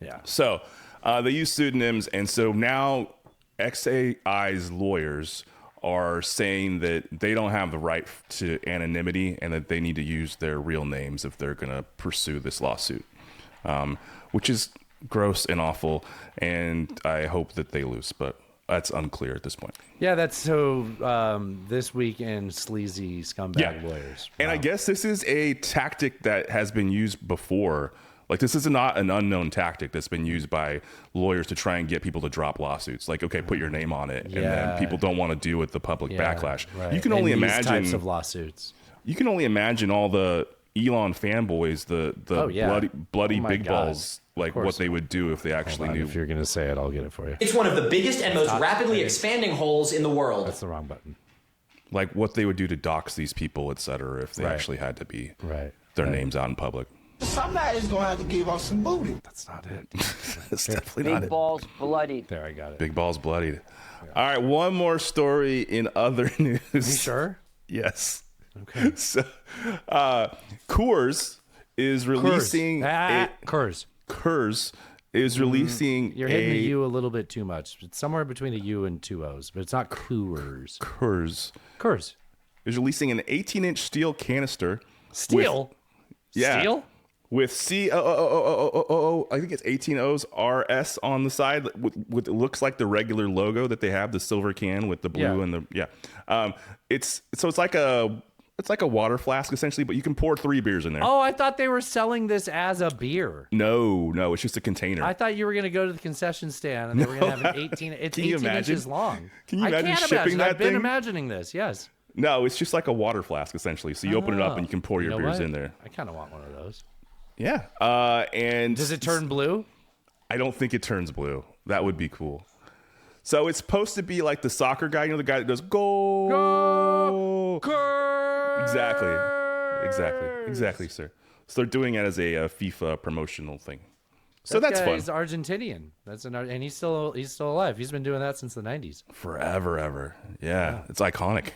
Yeah. So they used pseudonyms, and so now XAI's lawyers are saying that they don't have the right to anonymity and that they need to use their real names if they're going to pursue this lawsuit, which is gross and awful. And I hope that they lose, but that's unclear at this point. Yeah, that's so this week in sleazy scumbag lawyers. Wow. And I guess this is a tactic that has been used before. Like, this is not an unknown tactic that's been used by lawyers to try and get people to drop lawsuits. Like, okay, put your name on it, and then people don't want to deal with the public backlash. Right. You can only imagine types of lawsuits. You can only imagine all the Elon fanboys, the bloody big balls, like what they would do if they actually knew. If you're going to say it, I'll get it for you. It's one of the biggest and most rapidly expanding holes in the world. That's the wrong button. Like what they would do to dox these people, et cetera, if they actually had to be their names out in public. Somebody's gonna have to give us some booty. That's not it. That's definitely not it. Big balls bloodied. There, I got it. Big balls bloodied. Yeah. All right, one more story in other news. Are you sure? Yes. Okay. So, Coors is releasing Coors is releasing. You're hitting the U a little bit too much. It's somewhere between a U and 2 O's, but it's not Coors. Coors is releasing an 18-inch steel canister. Steel? Steel? With I think it's 18 O's RS on the side with it looks like the regular logo that they have, the silver can with the blue and the it's like a It's like a water flask essentially, but you can pour 3 beers in there. Oh, I thought they were selling this as a beer. No, it's just a container. I thought you were going to go to the concession stand and they were going to have an 18. It's 18 inches long. Can you imagine shipping that I've been thing? imagining this. Yes. No, it's just like a water flask essentially. So you open it up and you can pour your beers in there. I kind of want one of those. Yeah. And does it turn blue? I don't think it turns blue. That would be cool. So it's supposed to be like the soccer guy, the guy that does go. Exactly, sir. So they're doing it as a FIFA promotional thing. So that's fun. He's Argentinian. And he's still alive. He's been doing that since the 90s. Forever, ever. Yeah. It's iconic.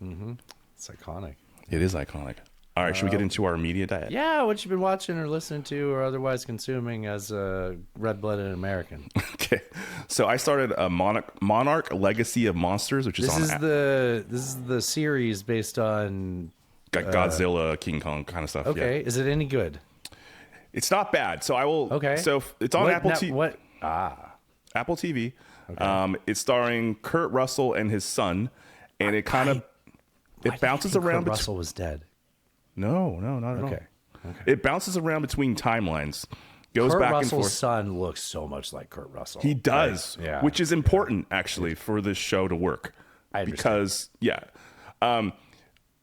Mm-hmm. It's iconic. It is iconic. All right, should we get into our media diet? Yeah, what you've been watching or listening to or otherwise consuming as a red-blooded American. Okay, so I started a Monarch Legacy of Monsters, which is this is the series based on Godzilla, King Kong kind of stuff. Okay, yeah. Is it any good? It's not bad. So I will. Okay. So it's on Apple TV. Apple TV. Okay. It's starring Kurt Russell and his son, and it kind of bounces around. Kurt Russell was dead. No, not at all. Okay. It bounces around between timelines, goes Kurt back Russell's and forth. son looks so much like Kurt Russell. He does, right? Yeah. which is important actually for this show to work. I understand. Because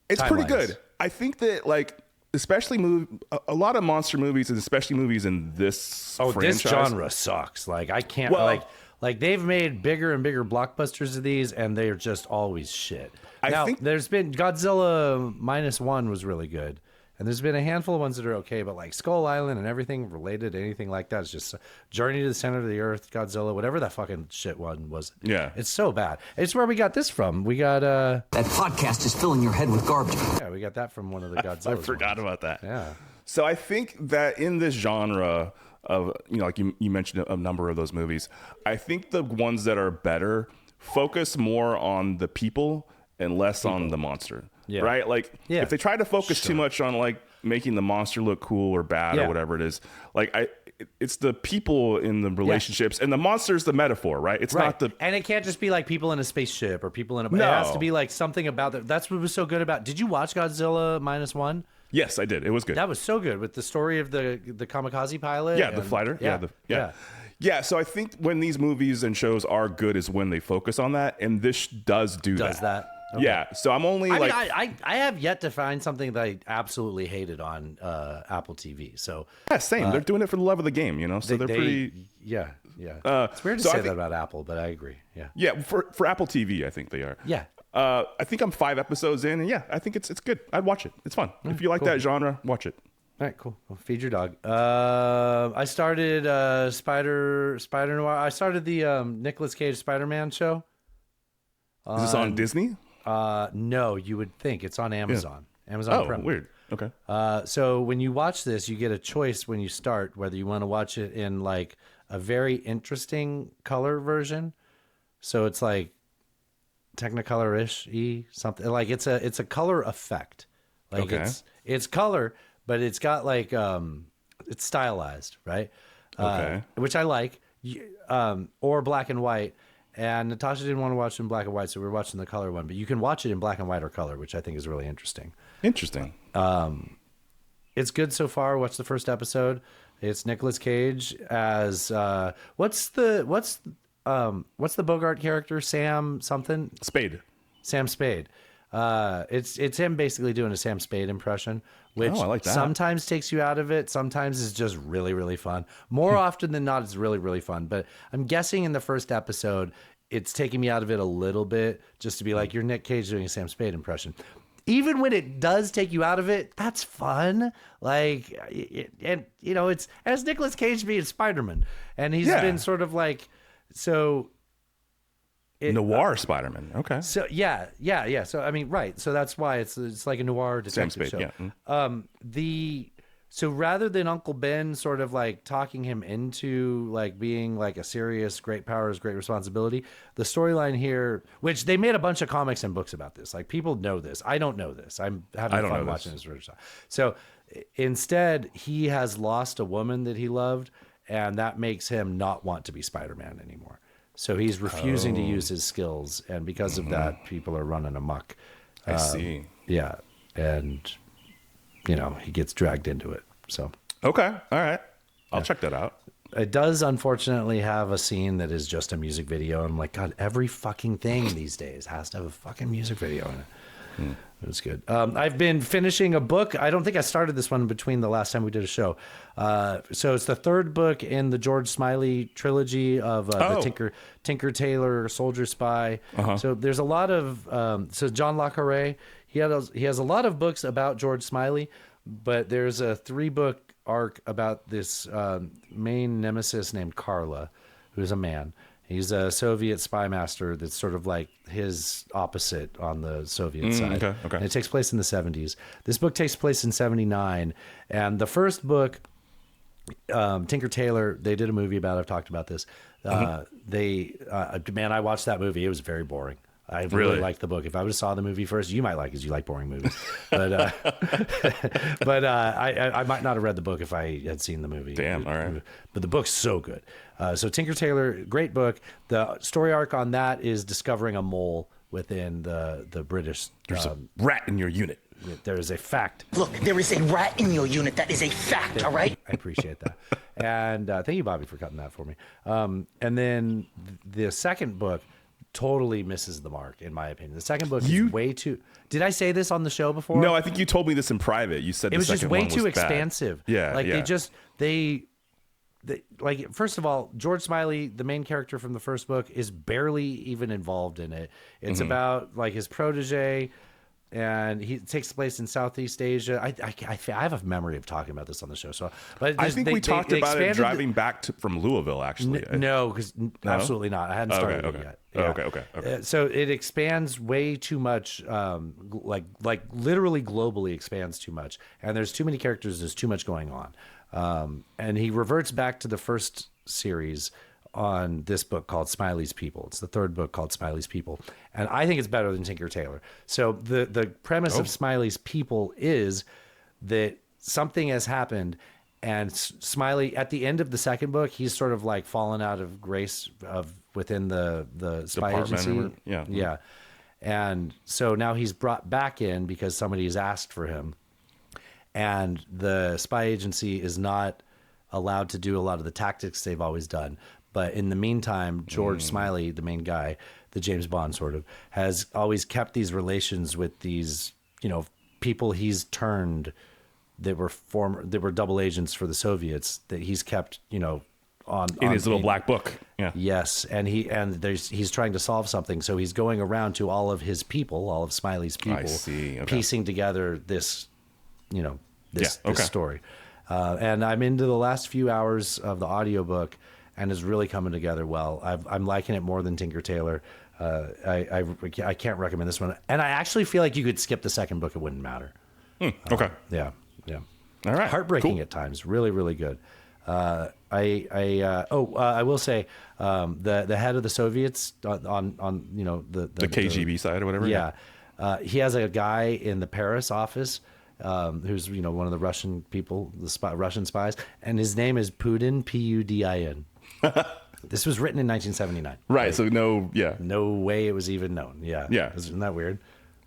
it's pretty good. I think that especially a lot of monster movies and especially movies in this franchise. This genre sucks. Like I can't like they've made bigger and bigger blockbusters of these and they're just always shit. Now, there's been Godzilla -1 was really good. And there's been a handful of ones that are okay, but like Skull Island and everything related to anything like that is just Journey to the Center of the Earth, Godzilla, whatever that fucking shit one was. Yeah. It's so bad. It's where we got this from. We got That podcast is filling your head with garbage. Yeah, we got that from one of the Godzilla. I forgot about that. Yeah. So I think that in this genre of, like you mentioned a number of those movies, I think the ones that are better focus more on the people and less on the monster. Yeah. Right? Like if they try to focus too much on like making the monster look cool or bad or whatever it is, it's the people in the relationships and the monster's the metaphor, right? It's not the and it can't just be like people in a spaceship or people in a. No. It has to be like something about that. That's what was so good about. Did you watch Godzilla -1? Yes, I did. It was good. That was so good with the story of the kamikaze pilot. Yeah, the fighter. Yeah. So I think when these movies and shows are good is when they focus on that, and this does that. Okay. Yeah, so I'm only I have yet to find something that I absolutely hated on Apple TV. So yeah, same. They're doing it for the love of the game, So they're pretty. Yeah. It's weird to say that about Apple, but I agree. Yeah. For Apple TV, I think they are. Yeah. I think I'm 5 episodes in, and I think it's good. I'd watch it. It's fun. If you like that genre, watch it. All right, cool. Well, feed your dog. I started Spider Noir. I started the Nicolas Cage Spider-Man show. Is this on Disney? No, you would think it's on Amazon. Amazon Prime. Weird. Okay. So when you watch this, you get a choice when you start whether you want to watch it in like a very interesting color version. So it's like Technicolor-ish something like it's a color effect. Like it's color, but it's got like it's stylized, right? Which I like. Or black and white. And Natasha didn't want to watch it in black and white, so we were watching the color one. But you can watch it in black and white or color, which I think is really interesting. It's good so far. Watch the first episode. It's Nicolas Cage as what's the Bogart character? Sam something? Spade. Sam Spade. It's him basically doing a Sam Spade impression, which I like that. Sometimes takes you out of it. Sometimes is just really, really fun. More often than not, it's really, really fun. But I'm guessing in the first episode, it's taking me out of it a little bit just to be like, you're Nick Cage doing a Sam Spade impression. Even when it does take you out of it, that's fun. Like, it's as Nicolas Cage being Spider-Man. And he's been sort of like, so... noir Spider-Man. Okay. So yeah. So I mean, right. So that's why it's like a noir detective show. Yeah. So rather than Uncle Ben sort of like talking him into like being like a serious great powers, great responsibility, the storyline here, which they made a bunch of comics and books about this. Like people know this. I don't know this. I'm having fun watching this. So instead, he has lost a woman that he loved, and that makes him not want to be Spider-Man anymore. So he's refusing to use his skills, and because of that, people are running amok. I see. Yeah. and he gets dragged into it. So okay, all right, I'll check that out. It does unfortunately have a scene that is just a music video. I'm like, God, every fucking thing these days has to have a fucking music video in it. It was good. I've been finishing a book. I don't think I started this one between the last time we did a show. So it's the third book in the George Smiley trilogy of the Tinker Tailor Soldier Spy. So there's a lot of so John le Carré, he has a lot of books about George Smiley, but there's a 3-book arc about this main nemesis named Carla, who's a man. He's a Soviet spy master that's sort of like his opposite on the Soviet side. Okay. And it takes place in the 70s. This book takes place in 79. And the first book, Tinker Tailor, they did a movie about it. I've talked about this. Man, I watched that movie. It was very boring. I really liked the book. If I would have saw the movie first, you might like it because you like boring movies. But I might not have read the book if I had seen the movie. Damn, all right. But the book's so good. So Tinker Tailor, great book. The story arc on that is discovering a mole within the British. There's a rat in your unit. There is a fact. Look, there is a rat in your unit. That is a fact, all right? I appreciate that. And thank you, Bobby, for cutting that for me. And then the second book totally misses the mark, in my opinion. The second book is way too... Did I say this on the show before? No, I think you told me this in private. You said it was just way too bad. expansive. Yeah, like yeah. they like, first of all, George Smiley, the main character from the first book, is barely even involved in it. It's about like his protege, and it takes place in Southeast Asia. I have a memory of talking about this on the show. So, but I think we talked about it driving back from Louisville, actually. No, because absolutely not. I hadn't started it yet. Yeah. Okay. So it expands way too much, like literally globally expands too much. And there's too many characters. There's too much going on. And he reverts back to the first series on this book called Smiley's People. It's the third book called Smiley's People. And I think it's better than Tinker Tailor. So the premise of Smiley's People is that something has happened, and Smiley, at the end of the second book, he's sort of like fallen out of grace within the spy agency. Yeah. And so now he's brought back in because somebody has asked for him. And the spy agency is not allowed to do a lot of the tactics they've always done. But in the meantime, George Smiley, the main guy, the James Bond sort of, has always kept these relations with these, people he's turned that were double agents for the Soviets that he's kept, on his little black book. Yeah. Yes, and he's trying to solve something, so he's going around to all of his people, all of Smiley's people, I see. Okay. Piecing together this, this story. And I'm into the last few hours of the audiobook, and is really coming together well. I'm liking it more than Tinker Tailor. I can't recommend this one. And I actually feel like you could skip the second book. It wouldn't matter. Okay. Yeah. All right. Heartbreaking at times. Really, really good. I will say the head of the Soviets on the KGB side or whatever. Yeah. He has a guy in the Paris office who's one of the Russian people, Russian spies, and his name is Pudin, Pudin. This was written in 1979. Right. So no way it was even known. Yeah. Isn't that weird?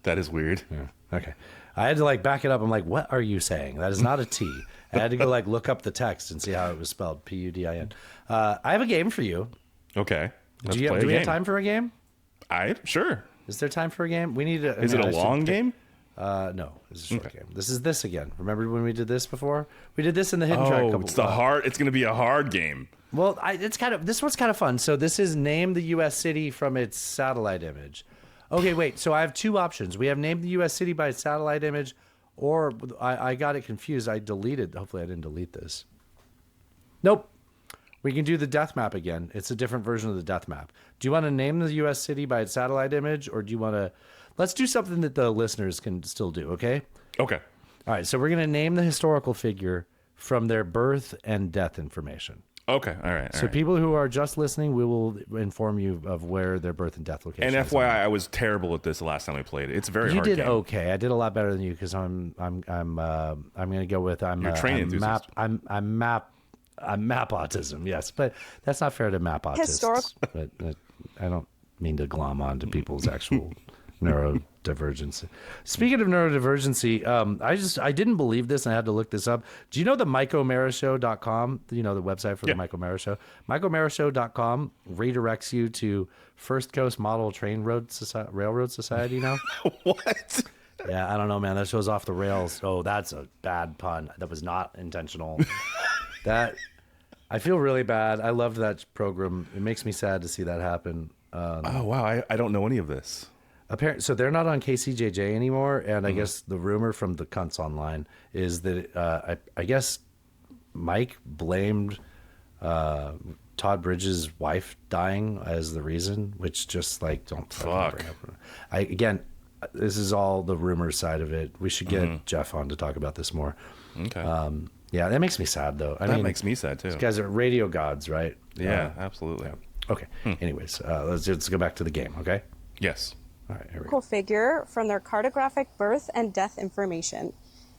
That is weird. Yeah. Okay. I had to back it up. I'm like, what are you saying? That is not a T. I had to go look up the text and see how it was spelled. Pudin. I have a game for you. Okay. Do we have time for a game? Sure. Is there time for a game? We need to. Is it a long game? No, it's a short game. This is this again. Remember when we did this before? We did this in the hidden track. It's going to be a hard game. Well, this one's kind of fun. So this is name the U.S. city from its satellite image. Okay, wait. So I have two options. We have name the U.S. city by its satellite image, or I got it confused. I deleted. Hopefully, I didn't delete this. Nope. We can do the death map again. It's a different version of the death map. Do you want to name the U.S. city by its satellite image, or do you want to? Let's do something that the listeners can still do. Okay. Okay. All right. So we're going to name the historical figure from their birth and death information. Okay. All right. So people who are just listening, we will inform you of where their birth and death location is. And FYI, I was terrible at this the last time we played it. It's a very hard game. You did okay. I did a lot better than you because I'm going to go with You're train enthusiast. I'm map autism. Yes, but that's not fair to map autists. Historical. But I don't mean to glom on to people's actual neuro neurodivergency. Speaking of neurodivergency, I didn't believe this and I had to look this up. Do you know the MikeO'MaraShow.com? You know the website for the Mike O'Mara Show? MikeO'MaraShow.com redirects you to First Coast Model Railroad Society now. What? Yeah, I don't know, man. That show's off the rails. Oh, that's a bad pun. That was not intentional. I feel really bad. I loved that program. It makes me sad to see that happen. Oh, wow. I don't know any of this. So they're not on KCJJ anymore, and I guess the rumor from the cunts online is that I guess Mike blamed Todd Bridges' wife dying as the reason, which just like don't fuck. Again, this is all the rumor side of it. We should get Jeff on to talk about this more. Okay. Yeah, that makes me sad though. That makes me sad too. These guys are radio gods, right? Yeah, absolutely. Yeah. Okay. Anyways, let's go back to the game. Okay. Yes. All right. Here we go. Medical figure from their cartographic birth and death information.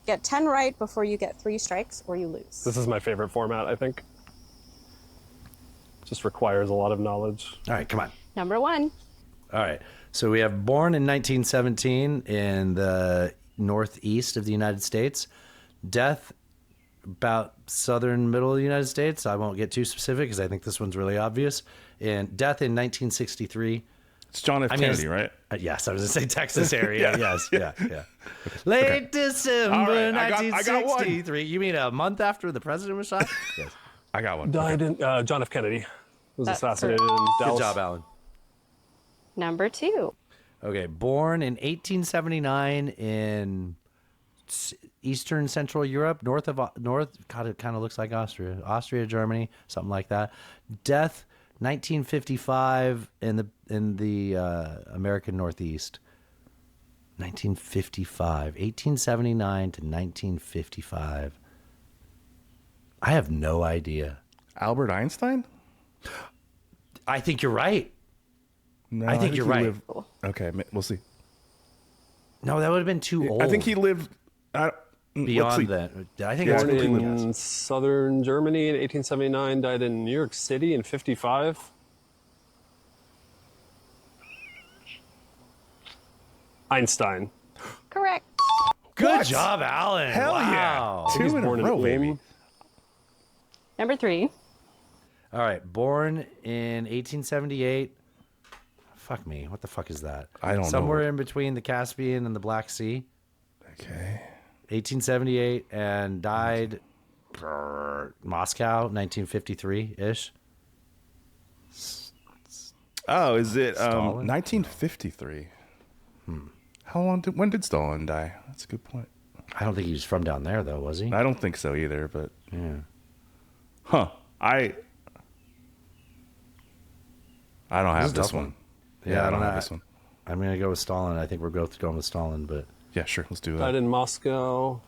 Get 10 right before you get 3 strikes or you lose. This is my favorite format, I think. Just requires a lot of knowledge. All right, come on. Number 1. All right. So we have born in 1917 in the northeast of the United States. Death about southern middle of the United States. I won't get too specific because I think this one's really obvious. And death in 1963. It's John F. Kennedy, right? Yes, I was going to say Texas area. Yes, yeah. Late Okay. December All right, I got 1963. You mean a month after the president was shot? Yes. I got one. Died in John F. Kennedy was That's assassinated correct. in Dallas. Good job, Alan. Number 2. Okay, born in 1879 in Eastern Central Europe, north. God, it kind of looks like Austria, Germany, something like that. Death 1955 in the American Northeast. 1879 to 1955. I have no idea. Albert Einstein? I think you're right. No, I think you're he right. lived- Okay, we'll see. No, that would have been too old. I think he lived beyond that. I think Born it's in southern Germany in 1879, died in New York City in 55. Einstein. Correct. Good job, Alan. Hell wow. yeah. 2 in a row, baby. Number 3. All right, born in 1878. Fuck me. What the fuck is that? I don't know. Somewhere in between the Caspian and the Black Sea. Okay. 1878 and died Moscow, 1953-ish. Oh, is it Stalin? 1953? When did Stalin die? That's a good point. I don't think he was from down there, though, was he? I don't think so either, but... Yeah. Huh. I don't have This is a this tough one. one. Yeah, I don't have know. this one. I'm going to go with Stalin. I think we're both going with Stalin, but... Yeah, sure. Let's do Died that. in Moscow.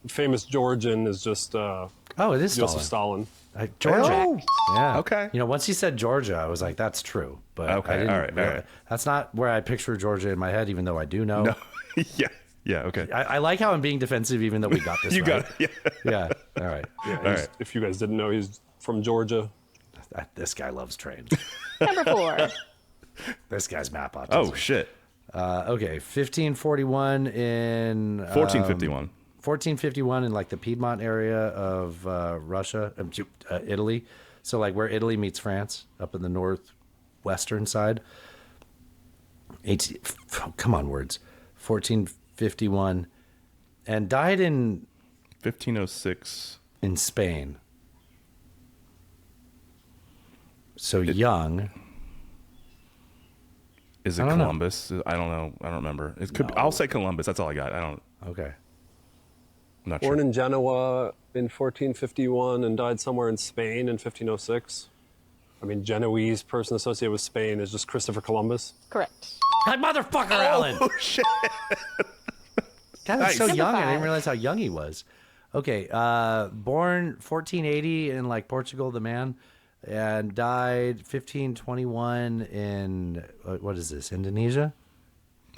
Famous Georgian is just it is Joseph Stalin. Stalin. Georgia. Oh. Yeah. Okay. You know, once he said Georgia, I was like, that's true. But Okay, I didn't all right. That's not where I picture Georgia in my head, even though I do know. No. Yeah, okay. I like how I'm being defensive, even though we got this You right. got it. Yeah. All right. Yeah, All right. if you guys didn't know, he's from Georgia. This guy loves trains. Number 4. This guy's map autism. Oh, shit. Okay. 1541 in... 1451. 1451 in like the Piedmont area of Russia, Italy. So like where Italy meets France, up in the northwestern side. Come on, words. 1451, and died in 1506 in Spain. So young. Is it I don't know. Columbus? I don't know. I don't remember. It could. I'll say Columbus. That's all I got. I don't. Okay. I'm not Born sure. in Genoa in 1451 and died somewhere in Spain in 1506. I mean, Genoese person associated with Spain is just Christopher Columbus. Correct. That motherfucker, Alan. Oh shit! God, Nice. he's so Number young. I 5. didn't realize how young he was. Okay. Born 1480 in like Portugal, the man, and died 1521 in what is this? Indonesia.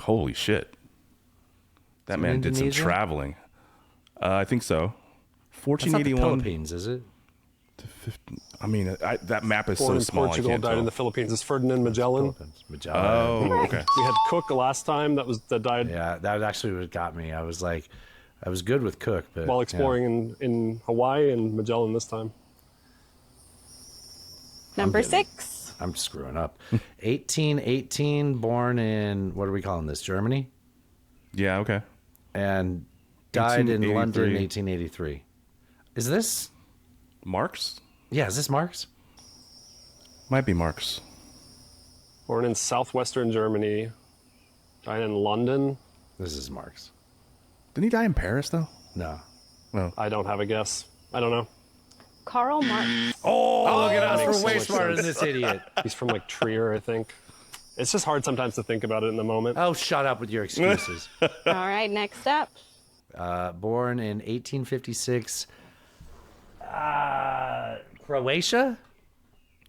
Holy shit! That Is it man did some Indonesia? traveling. I think so. That's not the 1481 Philippines, is it? to 15. I mean, that map is Born so in small. Portugal, I can't died tell. in the Philippines. Is Ferdinand Magellan? Magellan. Oh, okay. We had Cook last time. That died. Yeah, that actually what got me. I was like, I was good with Cook, but While exploring in Hawaii, and Magellan this time. Number 6. I'm screwing up. 1818, born in, what are we calling this? Germany? Yeah, okay. And died in London 1883. 1883. Is this Marx? Yeah, is this Marx? Might be Marx. Born in southwestern Germany, died in London. This is Marx. Didn't he die in Paris, though? No. No. I don't have a guess. I don't know. Karl Marx. Oh, look at us. Makes We're so way much smarter than sense. this idiot. He's from like Trier, I think. It's just hard sometimes to think about it in the moment. Oh, shut up with your excuses. All right, next up. Born in 1856. Croatia?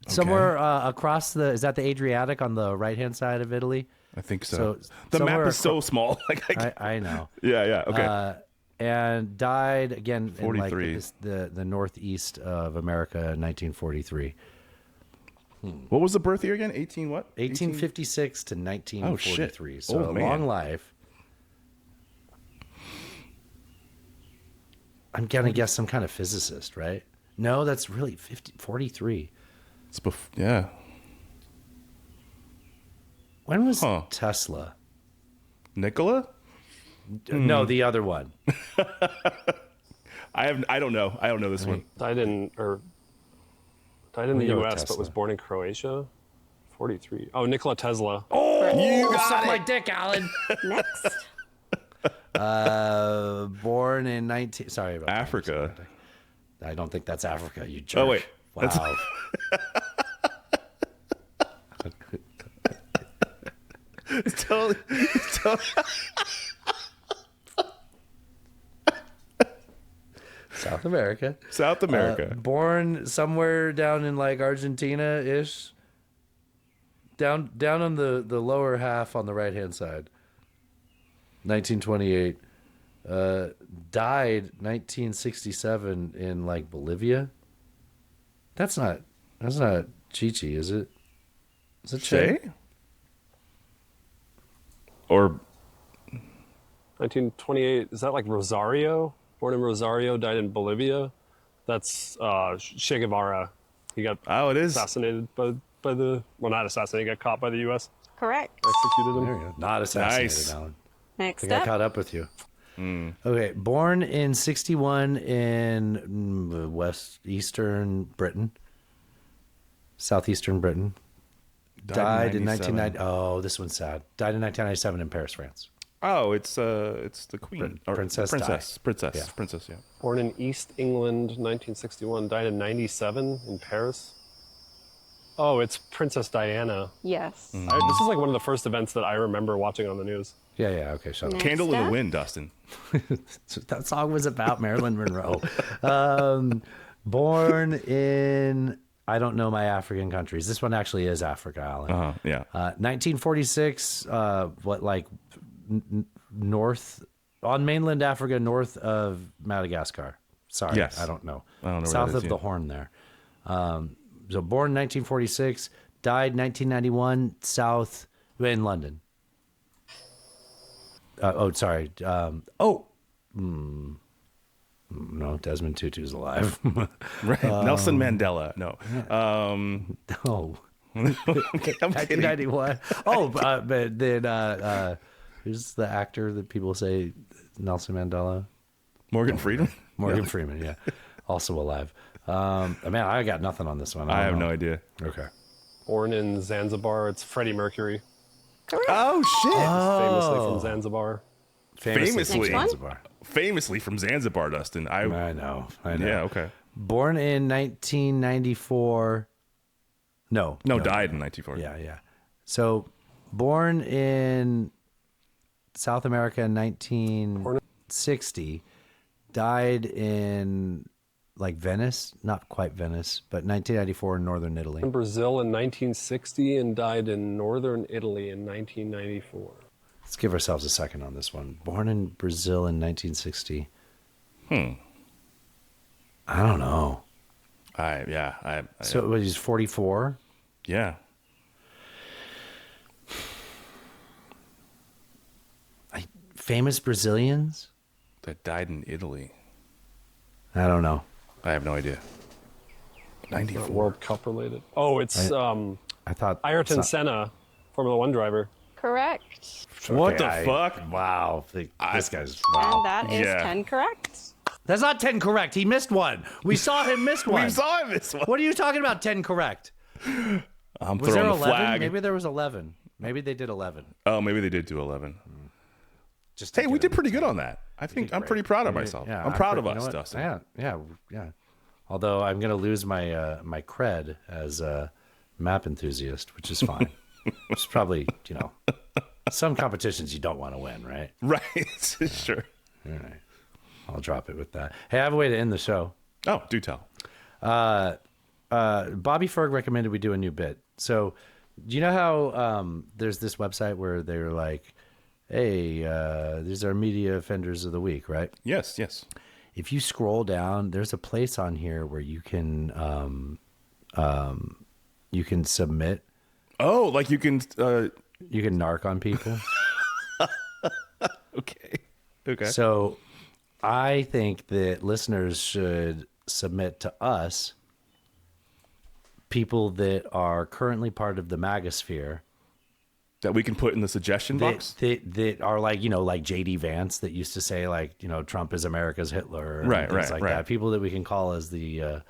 Somewhere across the, is that the Adriatic on the right-hand side of Italy? I think so. The somewhere map is so small. I know. Yeah, okay. And died again in like 43. the northeast of America in 1943. What was the birth year again? 18 what? 1856 to 1943. Oh, shit. So Oh, a man. long life. I'm gonna guess some kind of physicist, right? No, that's really 43. It's yeah. When was Tesla? Nikola? No, the other one. I don't know. I don't know this one. Died in the We go with U.S., but Tesla. was born in Croatia. 43. Oh, Nikola Tesla. Oh, You got suck it. my dick, Alan. Next. Born in 19. Sorry about Africa. I don't think that's Africa. You jerk. Oh, wait. Wow. It's totally. South America. South America. Born somewhere down in like Argentina-ish. Down on the lower half on the right-hand side. 1928. Died 1967 in like Bolivia. That's not Chi-Chi, is it? Is it Che? Or 1928. Is that like Rosario? Born in Rosario, died in Bolivia. That's Che Guevara. He got assassinated by the, well, not assassinated, he got caught by the U.S. Correct. Executed him. There you go. Not assassinated, Nice. Alan. I Next think I up. caught up with you. Okay, born in 61 in west-eastern Britain. Southeastern Britain. Died in 1990. Oh, this one's sad. Died in 1997 in Paris, France. Oh, it's the Queen. Or Princess Princess, yeah. Born in East England, 1961. Died in 97 in Paris. Oh, it's Princess Diana. Yes. This is like one of the first events that I remember watching on the news. Yeah, okay, shut up. Next Candle in the up. Wind, Dustin. That song was about Marilyn Monroe. Born in, I don't know my African countries. This one actually is Africa, Alan. Yeah. 1946, north, on mainland Africa, north of Madagascar. Sorry, Yes. I don't know. I don't know where South that is, of the yeah. Horn there. So born 1946, died 1991, south in London. Sorry. No, Desmond Tutu's alive. Right. Nelson Mandela. No. No. I'm kidding. 1991. But then who's the actor that people say Nelson Mandela? Morgan Freeman? Morgan Freeman, yeah. Also alive. Man, I got nothing on this one. I have don't know. no idea. Okay. Born in Zanzibar, it's Freddie Mercury. Oh, shit. Famously from Zanzibar. Famously. Next one? Zanzibar. Famously from Zanzibar, Dustin. I know. Yeah, okay. Born in 1994. No, died in 1940. Yeah. So, born in South America in 1960, died in like Venice, not quite Venice, but 1994 in northern Italy. In Brazil in 1960 and died in northern Italy in 1994. Let's give ourselves a second on this one. Born in Brazil in 1960. I don't know. So he's 44. Yeah. Famous Brazilians that died in Italy. I don't know. I have no idea. 94. World Cup related. Oh, it's I thought Ayrton Senna, Formula One driver. Correct. What the fuck? Wow. This guy's wow. And that is 10 correct. That's not 10 correct. He missed one. We saw him miss one. We saw him miss one. What are you talking about? 10 correct. I'm Was there throwing 11? the flag. Maybe there was 11. Maybe they did 11. Oh, maybe they did do 11. Just hey, we did pretty good on that. I think I'm pretty proud of myself. Yeah, I'm proud of you know us, what? Dustin. Yeah. Although I'm going to lose my my cred as a map enthusiast, which is fine. It's probably, some competitions you don't want to win, right? Right. Sure. All right. I'll drop it with that. Hey, I have a way to end the show. Oh, do tell. Bobby Ferg recommended we do a new bit. So, do you know how there's this website where they're like, hey, these are media offenders of the week, right? Yes. If you scroll down, there's a place on here where you can submit. Oh, like you can narc on people. Okay. So I think that listeners should submit to us people that are currently part of the MAGAsphere that we can put in the suggestion box that are like, like JD Vance that used to say like, Trump is America's Hitler, and right, things like that. People that we can call as the,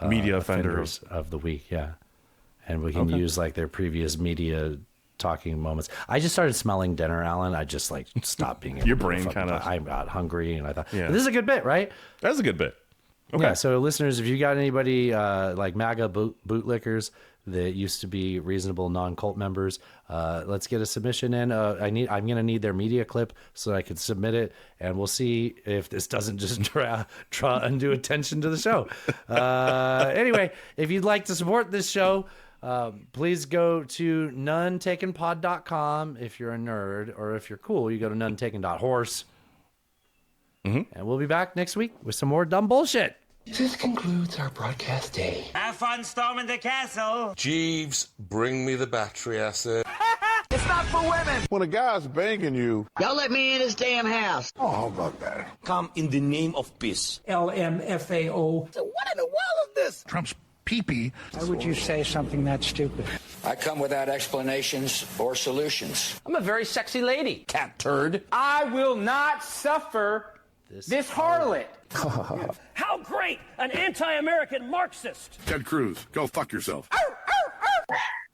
media offenders of the week. Yeah. And we can use like their previous media talking moments. I just started smelling dinner, Alan. I just like stopped being able Your to brain fucking kind of. I got hungry and I thought, this is a good bit, right? That's a good bit. Okay. Yeah. So listeners, if you got anybody like MAGA bootlickers that used to be reasonable non-cult members, let's get a submission in. I'm going to need their media clip so I can submit it, and we'll see if this doesn't just draw undue attention to the show. Anyway, if you'd like to support this show, please go to nonetakenpod.com if you're a nerd, or if you're cool, you go to nonetaken.horse. And we'll be back next week with some more dumb bullshit. This concludes our broadcast day. Have fun storming the castle. Jeeves, bring me the battery acid. It's not for women. When a guy's banging you. Y'all let me in his damn house. Oh, how about that? Come in the name of peace. L-M-F-A-O. So what in the world is this? Trump's pee-pee. Why would you say something that stupid? I come without explanations or solutions. I'm a very sexy lady, cat turd. I will not suffer this harlot. How great! An anti-American Marxist. Ted Cruz, go fuck yourself.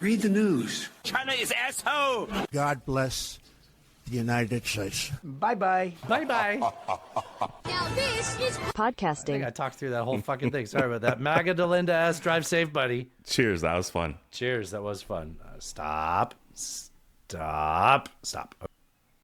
Read the news. China is asshole. God bless the United States. Bye-bye. Bye-bye. Now this is I think I talked through that whole fucking thing. Sorry about that. MAGA Delinda S. Drive safe, buddy. Cheers. That was fun. Cheers. That was fun. Stop.